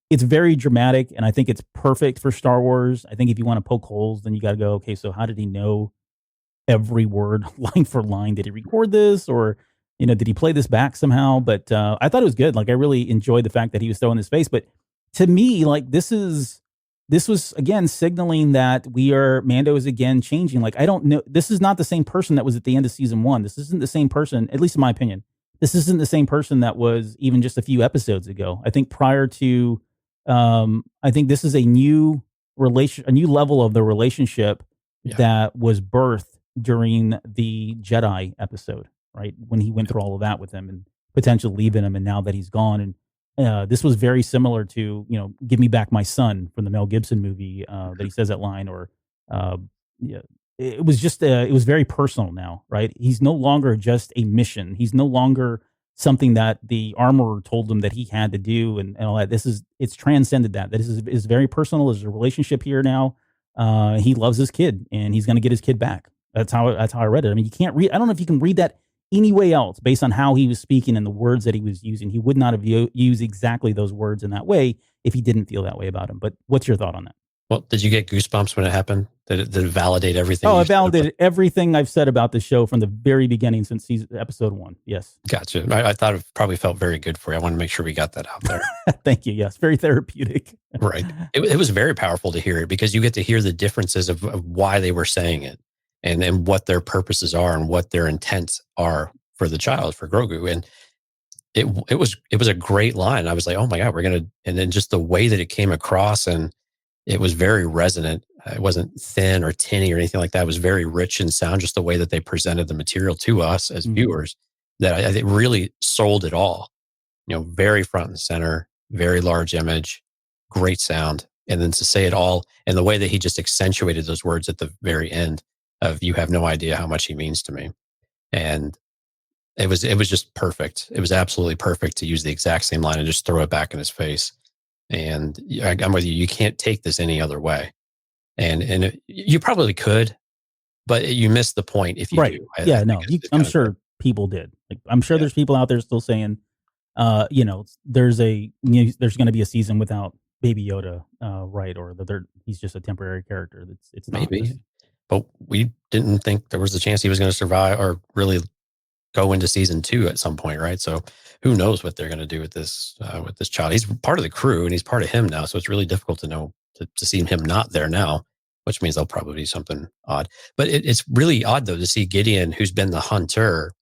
It's very dramatic, and I think it's perfect for Star Wars. I think if you want to poke holes, then you got to go, okay, so how did he know every word line for line? Did he record this, or, did he play this back somehow? But I thought it was good. Like, I really enjoyed the fact that he was throwing his face. But to me, like, this was, again, signaling that Mando is again changing. Like, I don't know. This is not the same person that was at the end of season 1. This isn't the same person, at least in my opinion. this isn't the same person that was even just a few episodes ago. I think prior to, I think this is a new a new level of the relationship that was birthed during the Jedi episode, right? When he went through all of that with him and potentially leaving him, and now that he's gone, and this was very similar to, "Give me back my son" from the Mel Gibson movie, that he says that line, or yeah, it was just it was very personal now, right? He's no longer just a mission. He's no longer something that the armorer told him that he had to do, and all that. It's transcended that. This is very personal. There's a relationship here now. He loves his kid, and he's going to get his kid back. That's how I read it. I mean, you can't read. I don't know if you can read that any way else based on how he was speaking and the words that he was using. He would not have used exactly those words in that way if he didn't feel that way about him. But what's your thought on that? Well, did you get goosebumps when it happened? Did it validate everything? Oh, it validated everything I've said about the show from the very beginning since episode 1. Yes. Gotcha. I thought it probably felt very good for you. I want to make sure we got that out there. Thank you. Yes. Very therapeutic. Right. It was very powerful to hear it, because you get to hear the differences of why they were saying it, and what their purposes are and what their intents are for the child, for Grogu. And it was a great line. I was like, oh my God, and then just the way that it came across, and it was very resonant. It wasn't thin or tinny or anything like that. It was very rich in sound, just the way that they presented the material to us as viewers, that it really sold it all. Very front and center, very large image, great sound. And then to say it all, and the way that he just accentuated those words at the very end of, "You have no idea how much he means to me." And it was just perfect. It was absolutely perfect to use the exact same line and just throw it back in his face. And I'm with you. You can't take this any other way. And you probably could, but you miss the point if you do. I'm sure people did. Like, I'm sure there's people out there still saying, there's going to be a season without Baby Yoda, right? Or he's just a temporary character. It's not maybe, but we didn't think there was a chance he was going to survive or really go into season 2 at some point, right? So who knows what they're going to do with this child? He's part of the crew, and he's part of him now. So it's really difficult to know to see him not there now, which means there'll probably be something odd. But it's really odd though to see Gideon, who's been the hunter,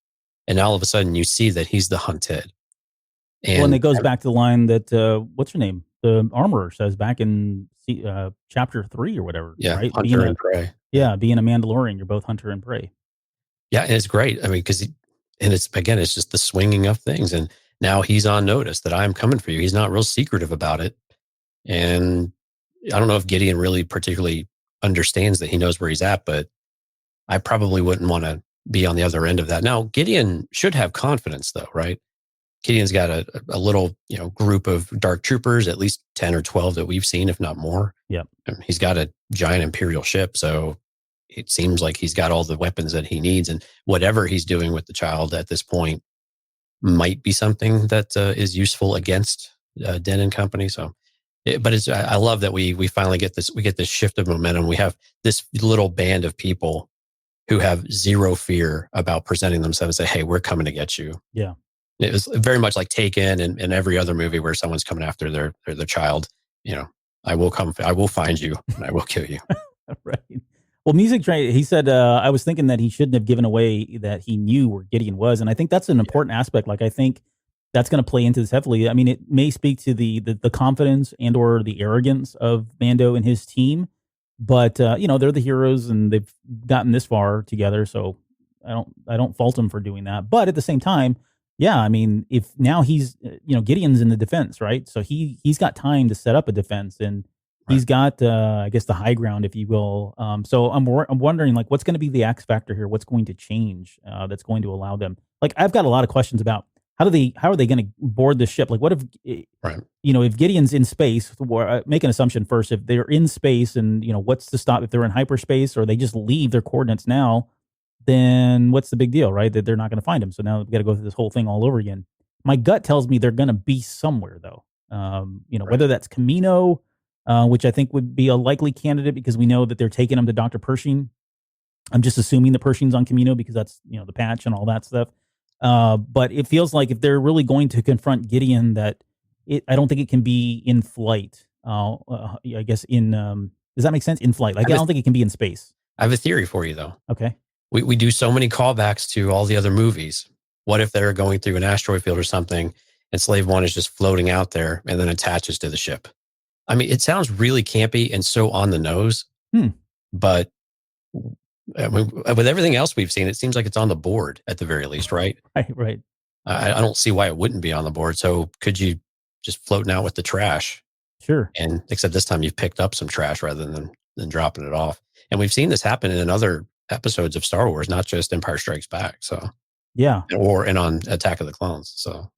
and all of a sudden you see that he's the hunted. And it goes back to the line that what's her name? The armorer says back in chapter 3 or whatever. Yeah, right? Hunter and prey. Yeah, being a Mandalorian, you're both hunter and prey. Yeah, and it's great. I mean, because it's just the swinging of things, and now he's on notice that I'm coming for you. He's not real secretive about it, and I don't know if Gideon really particularly understands that he knows where he's at, but I probably wouldn't want to be on the other end of that. Now, Gideon should have confidence though, right? Gideon's got a little, group of dark troopers, at least 10 or 12 that we've seen, if not more. Yep. He's got a giant Imperial ship. So it seems like he's got all the weapons that he needs, and whatever he's doing with the child at this point might be something that is useful against Den and company. So, but I love that we finally get this shift of momentum. We have this little band of people who have zero fear about presenting themselves and say, "Hey, we're coming to get you." Yeah. It was very much like Taken and every other movie where someone's coming after their child. I will find you and I will kill you. Right. Well, Music Train, he said, I was thinking that he shouldn't have given away that he knew where Gideon was. And I think that's an important aspect. Like, I think that's going to play into this heavily. I mean, it may speak to the confidence and or the arrogance of Mando and his team, but they're the heroes and they've gotten this far together. So I don't fault him for doing that. But at the same time, yeah, I mean, if now he's, Gideon's in the defense, right? So he's got time to set up a defense, and he's got, I guess, the high ground, if you will. So I'm wondering, like, what's going to be the X factor here? What's going to change that's going to allow them? Like, I've got a lot of questions about how are they going to board the ship? Like, what if, if Gideon's in space? Make an assumption first. If they're in space, and what's to stop if they're in hyperspace, or they just leave their coordinates now? Then what's the big deal, right? That they're not going to find him. So now we've got to go through this whole thing all over again. My gut tells me they're going to be somewhere, though. Whether that's Camino, which I think would be a likely candidate because we know that they're taking him to Dr. Pershing. I'm just assuming the Pershing's on Camino because that's, the patch and all that stuff. But it feels like if they're really going to confront Gideon, I don't think it can be in flight. I guess does that make sense? In flight. Like, I don't think it can be in space. I have a theory for you, though. Okay. We do so many callbacks to all the other movies. What if they're going through an asteroid field or something and Slave One is just floating out there and then attaches to the ship? I mean, it sounds really campy and so on the nose, but with everything else we've seen, it seems like it's on the board at the very least, right? Right. I don't see why it wouldn't be on the board. So could you just floating out with the trash? Sure. And except this time you've picked up some trash rather than dropping it off. And we've seen this happen in other episodes of Star Wars, not just Empire Strikes Back. So yeah, and on Attack of the Clones. So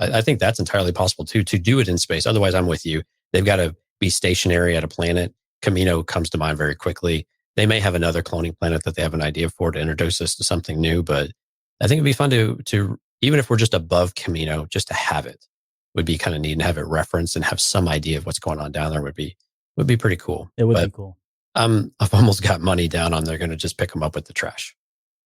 I think that's entirely possible too, to do it in space. Otherwise, I'm with you. They've got to be stationary at a planet. Camino comes to mind very quickly. They may have another cloning planet that they have an idea for to introduce us to something new, but I think it'd be fun to even if we're just above Camino, just to have it would be kind of neat and have it referenced and have some idea of what's going on down there would be pretty cool. It would be cool. I've almost got money down on they're going to just pick them up with the trash.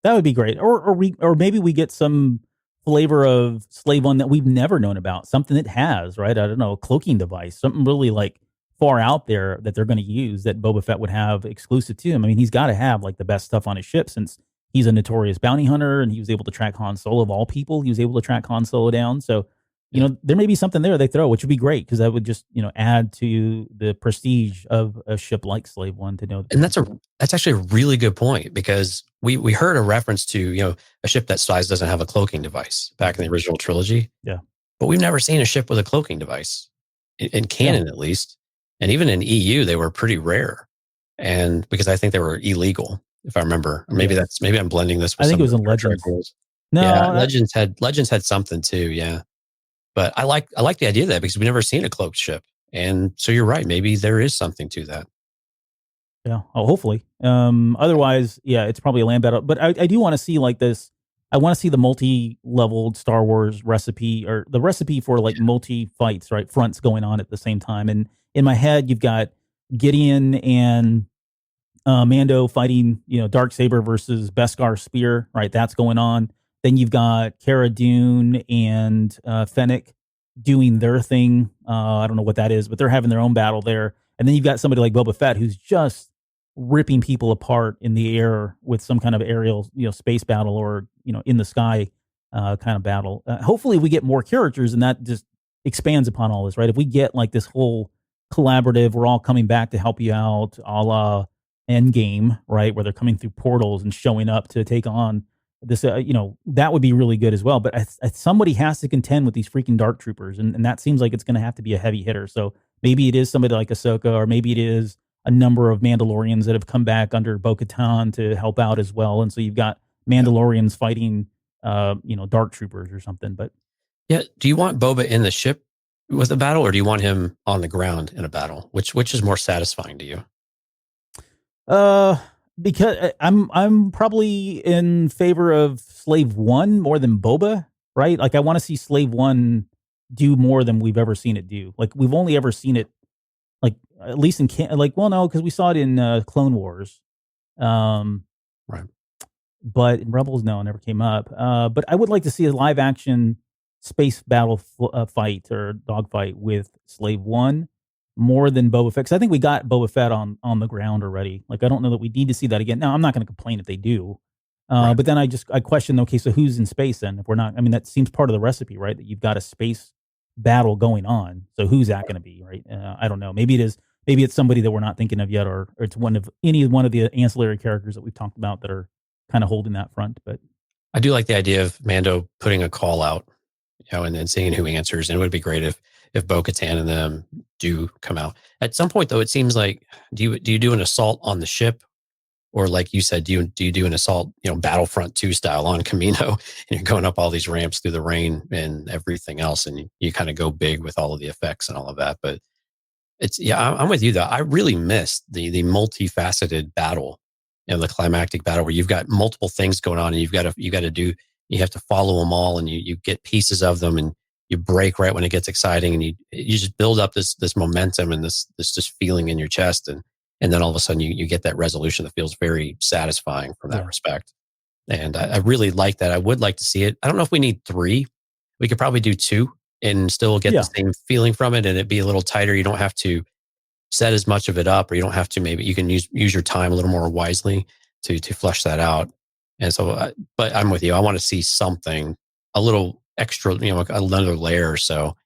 That would be great. Or maybe we get some flavor of Slave One that we've never known about. Something that has, right? I don't know, a cloaking device, something really like far out there that they're going to use that Boba Fett would have exclusive to him. I mean, he's got to have like the best stuff on his ship since he's a notorious bounty hunter and he was able to track Han Solo of all people. He was able to track Han Solo down. So, there may be something there they throw, which would be great because that would just, add to the prestige of a ship like Slave One to know. And that's actually a really good point because we heard a reference to, a ship that size doesn't have a cloaking device back in the original trilogy. Yeah. But we've never seen a ship with a cloaking device in canon, at least. And even in EU, they were pretty rare. And because I think they were illegal, if I remember. Or maybe I'm blending this with I think it was in Legends. No, yeah, Legends had something too, yeah. But I like the idea of that because we've never seen a cloaked ship. And so you're right, maybe there is something to that. Yeah. Oh, hopefully. Otherwise, yeah, it's probably a land battle. But I do want to see like this. I want to see the multi-leveled Star Wars recipe or the recipe for like multi-fights, right? Fronts going on at the same time. And in my head, you've got Gideon and Mando fighting, Darksaber versus Beskar Spear, right? That's going on. Then you've got Cara Dune and Fennec doing their thing. I don't know what that is, but they're having their own battle there. And then you've got somebody like Boba Fett who's just ripping people apart in the air with some kind of aerial, space battle or, in the sky kind of battle. Hopefully we get more characters and that just expands upon all this, right? If we get like this whole collaborative, we're all coming back to help you out, a la Endgame, right? Where they're coming through portals and showing up to take on this, that would be really good as well. But somebody has to contend with these freaking dark troopers. And that seems like it's going to have to be a heavy hitter. So maybe it is somebody like Ahsoka, or maybe it is a number of Mandalorians that have come back under Bo-Katan to help out as well. And so you've got Mandalorians fighting, dark troopers or something. But yeah, do you want Boba in the ship with a battle, or do you want him on the ground in a battle? Which is more satisfying to you? Because I'm probably in favor of Slave One more than Boba, right? Like I want to see Slave One do more than we've ever seen it do. Like we've only ever seen it, like at least in no, because we saw it in Clone Wars, right? But in Rebels, no, it never came up. But I would like to see a live action space battle fight or dogfight with Slave One more than Boba Fett. Because I think we got Boba Fett on the ground already. Like I don't know that we need to see that again. Now I'm not going to complain if they do. Right. But then I question, okay, so who's in space then? If we're not, I mean, that seems part of the recipe, right? That you've got a space battle going on. So who's that going to be, right? I don't know. Maybe it's somebody that we're not thinking of yet, or it's any one of the ancillary characters that we've talked about that are kind of holding that front. But I do like the idea of Mando putting a call out, and then seeing who answers. And it would be great if Bo-Katan and them do come out. At some point, though, it seems like do you do an assault on the ship? Or like you said, do you do an assault, Battlefront 2 style on Camino, and you're going up all these ramps through the rain and everything else, and you kind of go big with all of the effects and all of that. But I'm with you though. I really missed the multifaceted battle, the climactic battle where you've got multiple things going on, and you have to follow them all, and you get pieces of them, and you break right when it gets exciting, and you just build up this momentum and this just feeling in your chest, and then all of a sudden you get that resolution that feels very satisfying from that respect. And I really like that. I would like to see it. I don't know if we need 3. We could probably do 2 and still get the same feeling from it, and it'd be a little tighter. You don't have to set as much of it up, or you don't have to, maybe you can use your time a little more wisely to flush that out. And so, but I'm with you. I want to see something a little extra, another layer or so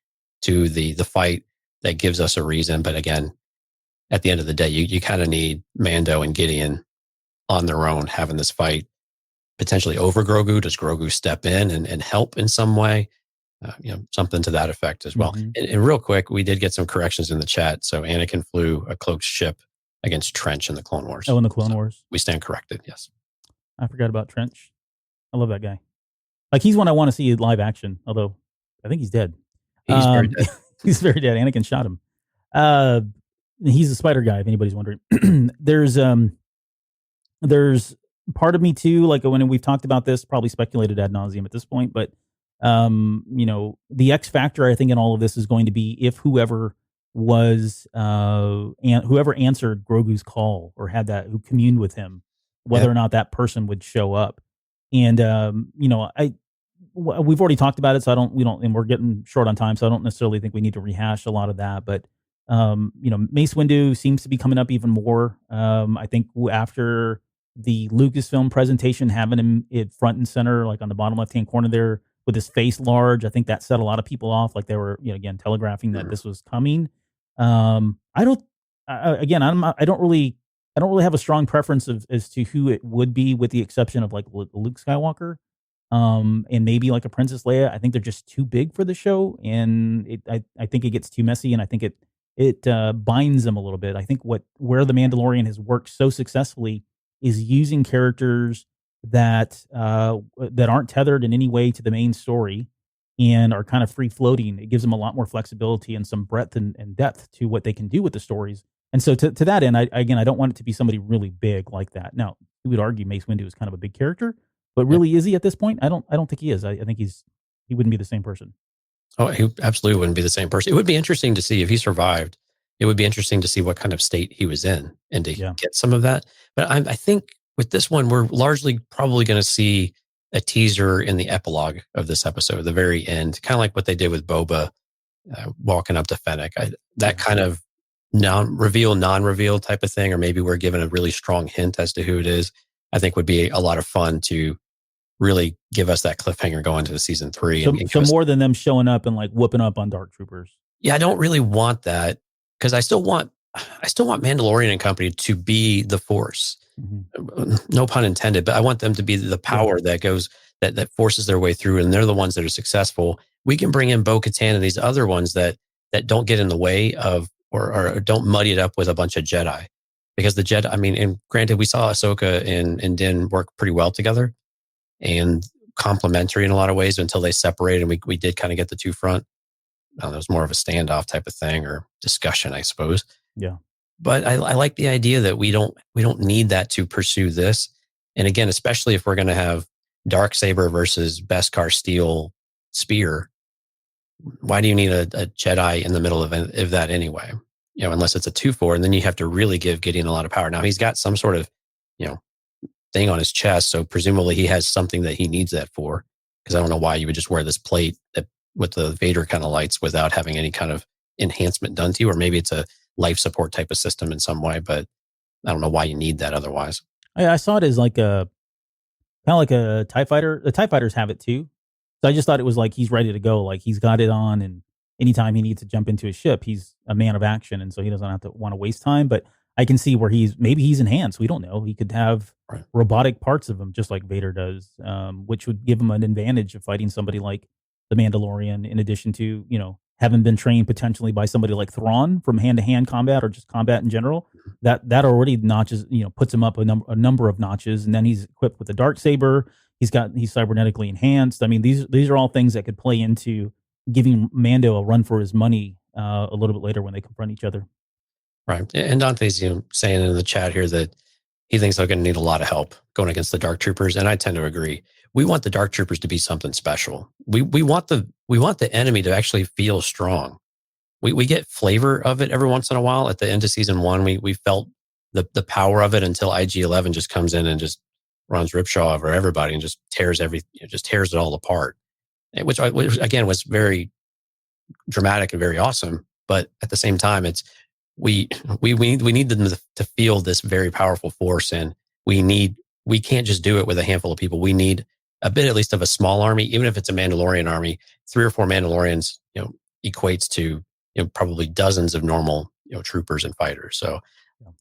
to the fight that gives us a reason. But again, at the end of the day, you kind of need Mando and Gideon on their own having this fight, potentially over Grogu. Does Grogu step in and help in some way? Something to that effect as well. Mm-hmm. And real quick, we did get some corrections in the chat. So Anakin flew a cloaked ship against Trench in the Clone Wars. Oh, in the Clone Wars. We stand corrected. Yes. I forgot about Trench. I love that guy. Like, he's one I want to see live action, although I think he's dead. He's very dead. He's very dead. Anakin shot him. He's a spider guy, if anybody's wondering. There's part of me too, like when we've talked about this, probably speculated ad nauseum at this point, but the X factor, I think, in all of this is going to be if whoever was whoever answered Grogu's call or had that, who communed with him, whether or not that person would show up. And we've already talked about it, so and we're getting short on time, so I don't necessarily think we need to rehash a lot of that. But Mace Windu seems to be coming up even more. I think after the Lucasfilm presentation, having him at front and center, like on the bottom left hand corner there with his face large, I think that set a lot of people off. Like they were, again, telegraphing that this was coming. I don't really have a strong preference as to who it would be, with the exception of like Luke Skywalker, and maybe like a Princess Leia. I think they're just too big for the show, and I think it gets too messy, and I think it binds them a little bit. I think where the Mandalorian has worked so successfully is using characters that aren't tethered in any way to the main story and are kind of free floating. It gives them a lot more flexibility and some breadth and depth to what they can do with the stories. And so to that end, I don't want it to be somebody really big like that. Now, we would argue Mace Windu is kind of a big character, but really, is he at this point? I don't think he is. I think he wouldn't be the same person. Oh, he absolutely wouldn't be the same person. It would be interesting to see if he survived. It would be interesting to see what kind of state he was in and to get some of that. But I think with this one, we're largely probably going to see a teaser in the epilogue of this episode, the very end, kind of like what they did with Boba walking up to Fennec. That kind of non-reveal type of thing, or maybe we're given a really strong hint as to who it is, I think would be a lot of fun to really give us that cliffhanger going to the season 3. So more than them showing up and like whooping up on Dark Troopers. Yeah, I don't really want that, because I still want Mandalorian and company to be the Force. Mm-hmm. No pun intended, but I want them to be the power that goes, that forces their way through, and they're the ones that are successful. We can bring in Bo-Katan and these other ones that don't get in the way of, or don't muddy it up with a bunch of Jedi. Because the Jedi, I mean, and granted, we saw Ahsoka and Din work pretty well together and complementary in a lot of ways until they separated, and we did kind of get the two front. It was more of a standoff type of thing, or discussion, I suppose. Yeah. But I like the idea that we don't need that to pursue this. And again, especially if we're going to have Darksaber versus Beskar Steel Spear, why do you need a Jedi in the middle of that anyway? Unless it's a 2-4, and then you have to really give Gideon a lot of power. Now he's got some sort of, thing on his chest, so presumably he has something that he needs that for. Because I don't know why you would just wear this plate with the Vader kind of lights without having any kind of enhancement done to you, or maybe it's a life support type of system in some way, but I don't know why you need that otherwise. I saw it as like kind of like a TIE fighter. The TIE fighters have it too. So I just thought it was like he's ready to go. Like he's got it on, and anytime he needs to jump into his ship, he's a man of action. And so he doesn't have to want to waste time. But I can see where maybe he's enhanced. We don't know. He could have robotic parts of him just like Vader does, which would give him an advantage of fighting somebody like the Mandalorian, in addition to, having been trained potentially by somebody like Thrawn from hand-to-hand combat or just combat in general. That already notches, puts him up a number of notches. And then he's equipped with the Darksaber. He's cybernetically enhanced. I mean, these are all things that could play into giving Mando a run for his money a little bit later when they confront each other. Right. And Dante's saying in the chat here that he thinks they're going to need a lot of help going against the Dark Troopers, and I tend to agree. We want the Dark Troopers to be something special. We want the enemy to actually feel strong. We get flavor of it every once in a while. At the end of season 1, we felt the power of it until IG-11 just comes in and just runs ripsaw over everybody and just tears it all apart. Which again was very dramatic and very awesome. But at the same time, it's we need them to feel this very powerful force, and we can't just do it with a handful of people. We need a bit at least of a small army, even if it's a Mandalorian army. 3 or 4 Mandalorians, equates to probably dozens of normal troopers and fighters. So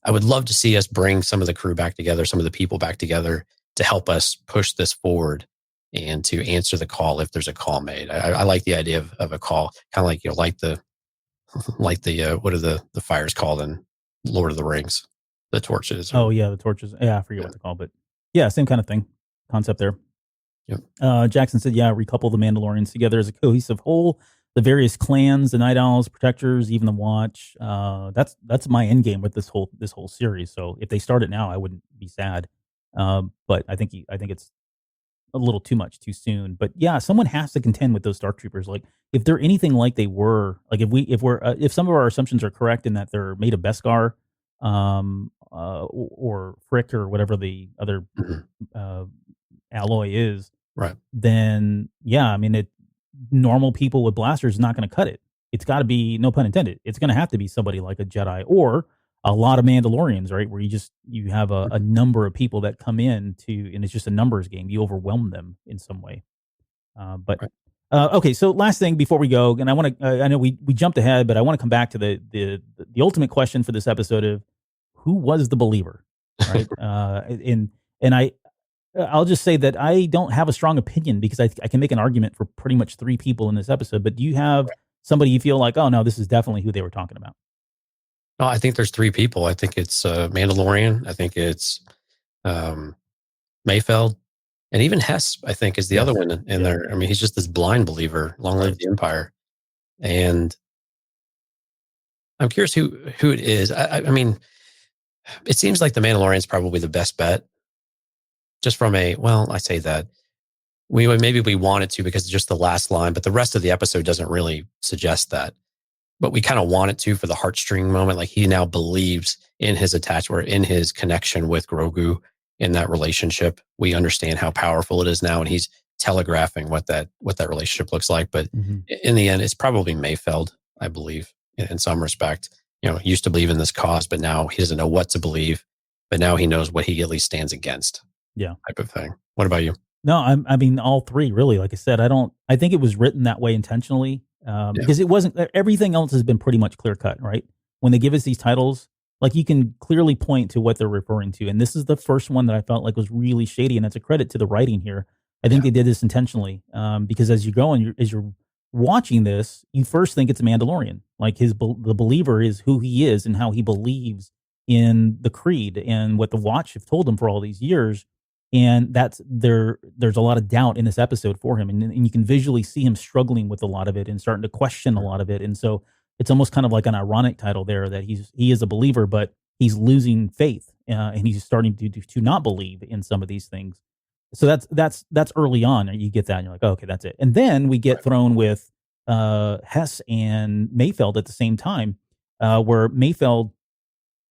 I would love to see us bring some of the crew back together, some of the people back together to help us push this forward and to answer the call if there's a call made. I like the idea of a call, kind of like like the what are the fires called in Lord of the Rings, the torches. Oh yeah, the torches. Yeah, I forget what they're called, but yeah, same kind of thing, concept there. Yep. Jackson said, yeah, recouple the Mandalorians together as a cohesive whole. The various clans, the Night Owls, Protectors, even the Watch. That's my end game with this whole series. So if they start it now, I wouldn't be sad. But I think it's a little too much too soon. But yeah, someone has to contend with those Dark Troopers. Like if they're anything like they were, like if some of our assumptions are correct in that they're made of Beskar, or Frick or whatever the other alloy is, right? Then yeah, I mean normal people with blasters is not going to cut it. It's got to be, no pun intended, it's going to have to be somebody like a Jedi or a lot of Mandalorians, right? Where you have a number of people that come in and it's just a numbers game. You overwhelm them in some way. Okay. So last thing before we go, and I know we jumped ahead, but I want to come back to the ultimate question for this episode of who was the believer, right? I'll just say that I don't have a strong opinion because I can make an argument for pretty much 3 people in this episode. But do you have somebody you feel like, oh no, this is definitely who they were talking about? No, I think there's 3 people. I think it's Mandalorian. I think it's Mayfeld, and even Hess. I think is the other one in there. I mean, he's just this blind believer. Long live the Empire. And I'm curious who it is. I mean, it seems like the Mandalorian's probably the best bet. Just from I say that maybe we wanted to because it's just the last line, but the rest of the episode doesn't really suggest that. But we kind of want it to for the heartstring moment. Like he now believes in his attachment, or in his connection with Grogu, in that relationship. We understand how powerful it is now, and he's telegraphing what that relationship looks like. But in the end, it's probably Mayfeld, I believe, in some respect. He used to believe in this cause, but now he doesn't know what to believe. But now he knows what he at least stands against. Yeah, type of thing. What about you? No, I mean all 3 really. Like I said, I think it was written that way intentionally because it wasn't. Everything else has been pretty much clear cut, right? When they give us these titles, like you can clearly point to what they're referring to, and this is the first one that I felt like was really shady, and that's a credit to the writing here. I think they did this intentionally because as you go and as you're watching this, you first think it's a Mandalorian. Like the believer is who he is and how he believes in the creed and what the Watch have told him for all these years. And there's a lot of doubt in this episode for him. And you can visually see him struggling with a lot of it and starting to question a lot of it. And so it's almost kind of like an ironic title there that he is a believer, but he's losing faith and he's starting to not believe in some of these things. So that's early on. You get that and you're like, oh, okay, that's it. And then we get thrown with Hess and Mayfeld at the same time, where Mayfeld,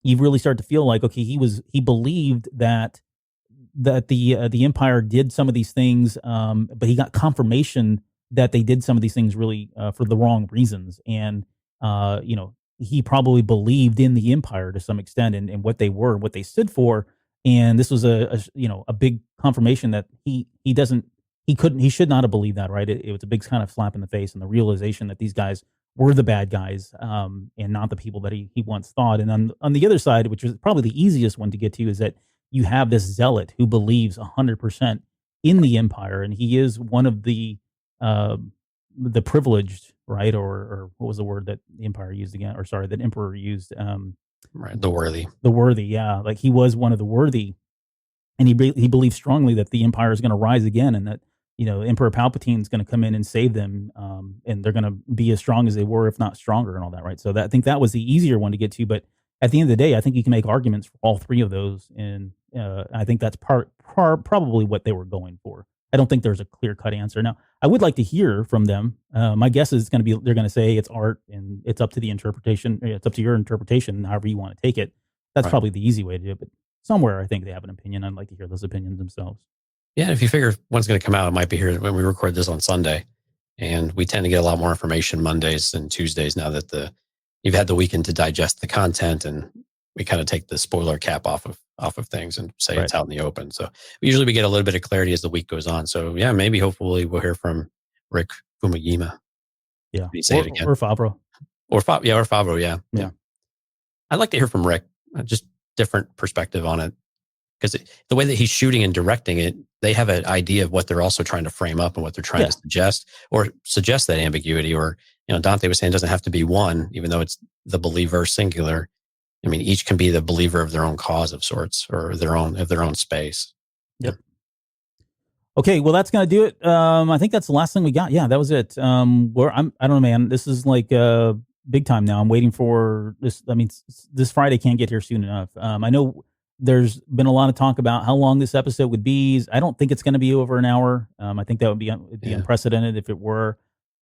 you really start to feel like, okay, he believed that the Empire did some of these things, but he got confirmation that they did some of these things really for the wrong reasons. And, he probably believed in the Empire to some extent and what they were, what they stood for. And this was a big confirmation that he should not have believed that, right? It was a big kind of slap in the face, and the realization that these guys were the bad guys and not the people that he once thought. And on the other side, which was probably the easiest one to get to, is that you have this zealot who believes 100% in the Empire, and he is one of the privileged, right? Or what was the word that the Empire used again? Or sorry, that Emperor used? Right, the worthy. The worthy, yeah. Like he was one of the worthy, and he believes strongly that the Empire is going to rise again, and that Emperor Palpatine is going to come in and save them, and they're going to be as strong as they were, if not stronger, and all that, right? So I think that was the easier one to get to, but at the end of the day, I think you can make arguments for all 3 of those, and I think that's probably what they were going for. I don't think there's a clear-cut answer. Now, I would like to hear from them. My guess is they're going to say it's art and it's up to the interpretation. It's up to your interpretation, however you want to take it. That's probably the easy way to do it. But somewhere, I think they have an opinion. I'd like to hear those opinions themselves. Yeah, if you figure one's going to come out, it might be here when we record this on Sunday. And we tend to get a lot more information Mondays and Tuesdays now that you've had the weekend to digest the content and we kind of take the spoiler cap off of things and say Right. it's out in the open. So usually we get a little bit of clarity as the week goes on. So yeah, maybe hopefully we'll hear from Rick Fumigima. Yeah. Can you say it again? Or Favreau. Or Favreau. Yeah. Yeah. I'd like to hear from Rick, just different perspective on it. Because the way that he's shooting and directing it, they have an idea of what they're also trying to frame up and what they're trying to suggest that ambiguity. Or, Dante was saying it doesn't have to be one, even though it's the believer singular. I mean, each can be the believer of their own cause of sorts, or their own space. Yep. Okay, well, that's going to do it. I think that's the last thing we got. Yeah, that was it. I don't know, man. This is like big time now. I'm waiting for this. I mean, this Friday can't get here soon enough. I know there's been a lot of talk about how long this episode would be. I don't think it's going to be over an hour. I think that would be unprecedented if it were.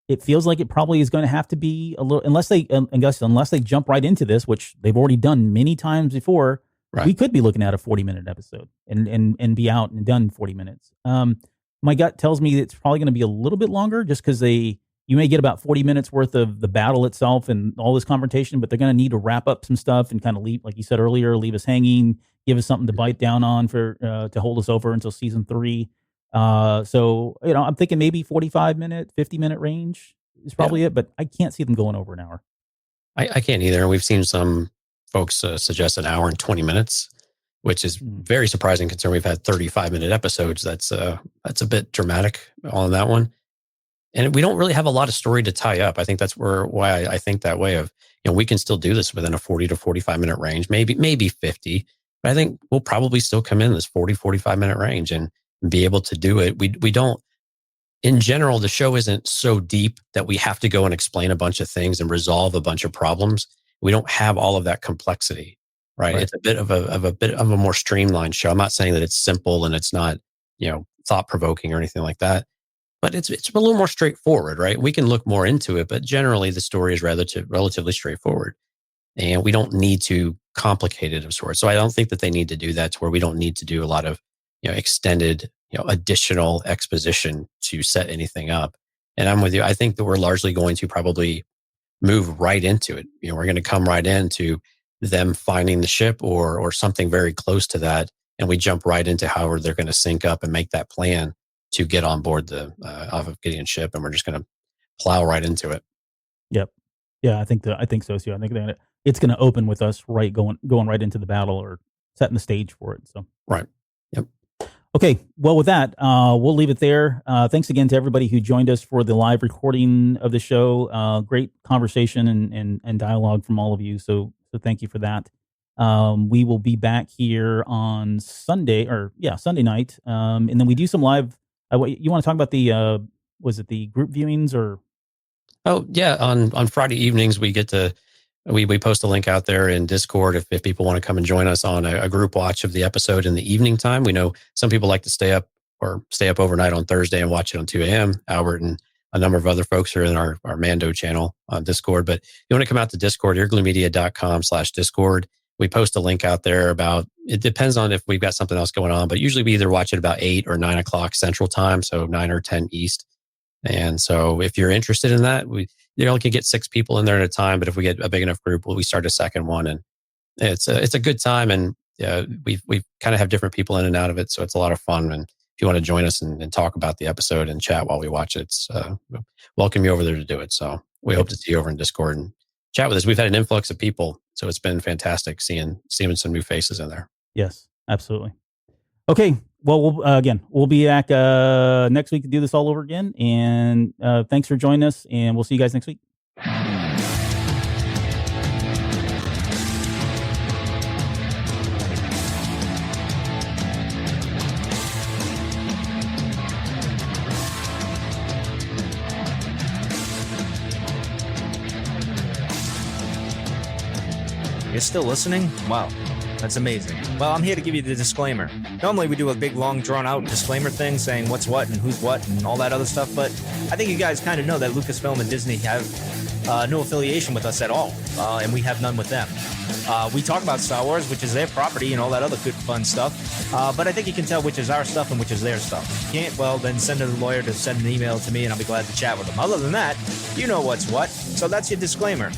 It feels like it probably is going to have to be a little, unless they jump right into this, which they've already done many times before. Right. We could be looking at a 40-minute episode and be out and done in 40 minutes. My gut tells me it's probably going to be a little bit longer, just because you may get about 40 minutes worth of the battle itself and all this confrontation, but they're going to need to wrap up some stuff and kind of leave, like you said earlier, leave us hanging, give us something to bite down on to hold us over until season 3. So, I'm thinking maybe 45-minute, 50-minute range is probably it, but I can't see them going over an hour. I can't either. We've seen some folks suggest an hour and 20 minutes, which is very surprising considering we've had 35-minute episodes. That's a bit dramatic on that one. And we don't really have a lot of story to tie up. I think that's why I think that way of, we can still do this within a 40 to 45-minute range, maybe 50. But I think we'll probably still come in this 40, 45-minute range and be able to do it. We don't, in general, the show isn't so deep that we have to go and explain a bunch of things and resolve a bunch of problems. We don't have all of that complexity, right? It's a bit of a more streamlined show. I'm not saying that it's simple and it's not, thought provoking or anything like that, but it's a little more straightforward, right? We can look more into it, but generally the story is relatively straightforward, and we don't need to complicate it of sorts. So I don't think that they need to do that to where we don't need to do a lot of, extended, additional exposition to set anything up. And I'm with you. I think that we're largely going to probably move right into it. We're going to come right into them finding the ship or something very close to that. And we jump right into how they're going to sync up and make that plan to get on board the off of Gideon's ship. And we're just going to plow right into it. Yep. Yeah, I think so too. I think that it's going to open with us going right into the battle or setting the stage for it. So right. Yep. Okay, well, with that, we'll leave it there. Thanks again to everybody who joined us for the live recording of the show. Great conversation and dialogue from all of you. So thank you for that. We will be back here on Sunday night, and then we do some live. You want to talk about the was it the group viewings or? Oh yeah, on Friday evenings we get to. We post a link out there in Discord if people want to come and join us on a group watch of the episode in the evening time. We know some people like to stay up overnight on Thursday and watch it on 2 a.m. Albert and a number of other folks are in our Mando channel on Discord. But you want to come out to Discord, earglumedia.com/Discord. We post a link out there it depends on if we've got something else going on, but usually we either watch it about 8 or 9 o'clock Central Time, so 9 or 10 East. And so if you're interested in that, we only can get 6 people in there at a time, but if we get a big enough group, we start a second one, and it's a good time. And we kind of have different people in and out of it, so it's a lot of fun. And if you want to join us and talk about the episode and chat while we watch it, it's welcome you over there to do it. So we hope to see you over in Discord and chat with us. We've had an influx of people, so it's been fantastic seeing some new faces in there. Yes, absolutely. Okay. Well, we'll be back next week to do this all over again. And thanks for joining us, and we'll see you guys next week. You're still listening? Wow. That's amazing. Well, I'm here to give you the disclaimer. Normally we do a big, long, drawn-out disclaimer thing saying what's what and who's what and all that other stuff, but I think you guys kind of know that Lucasfilm and Disney have no affiliation with us at all, and we have none with them. We talk about Star Wars, which is their property and all that other good, fun stuff, but I think you can tell which is our stuff and which is their stuff. If you can't, well, then send a lawyer to send an email to me, and I'll be glad to chat with them. Other than that, you know what's what, so that's your disclaimer.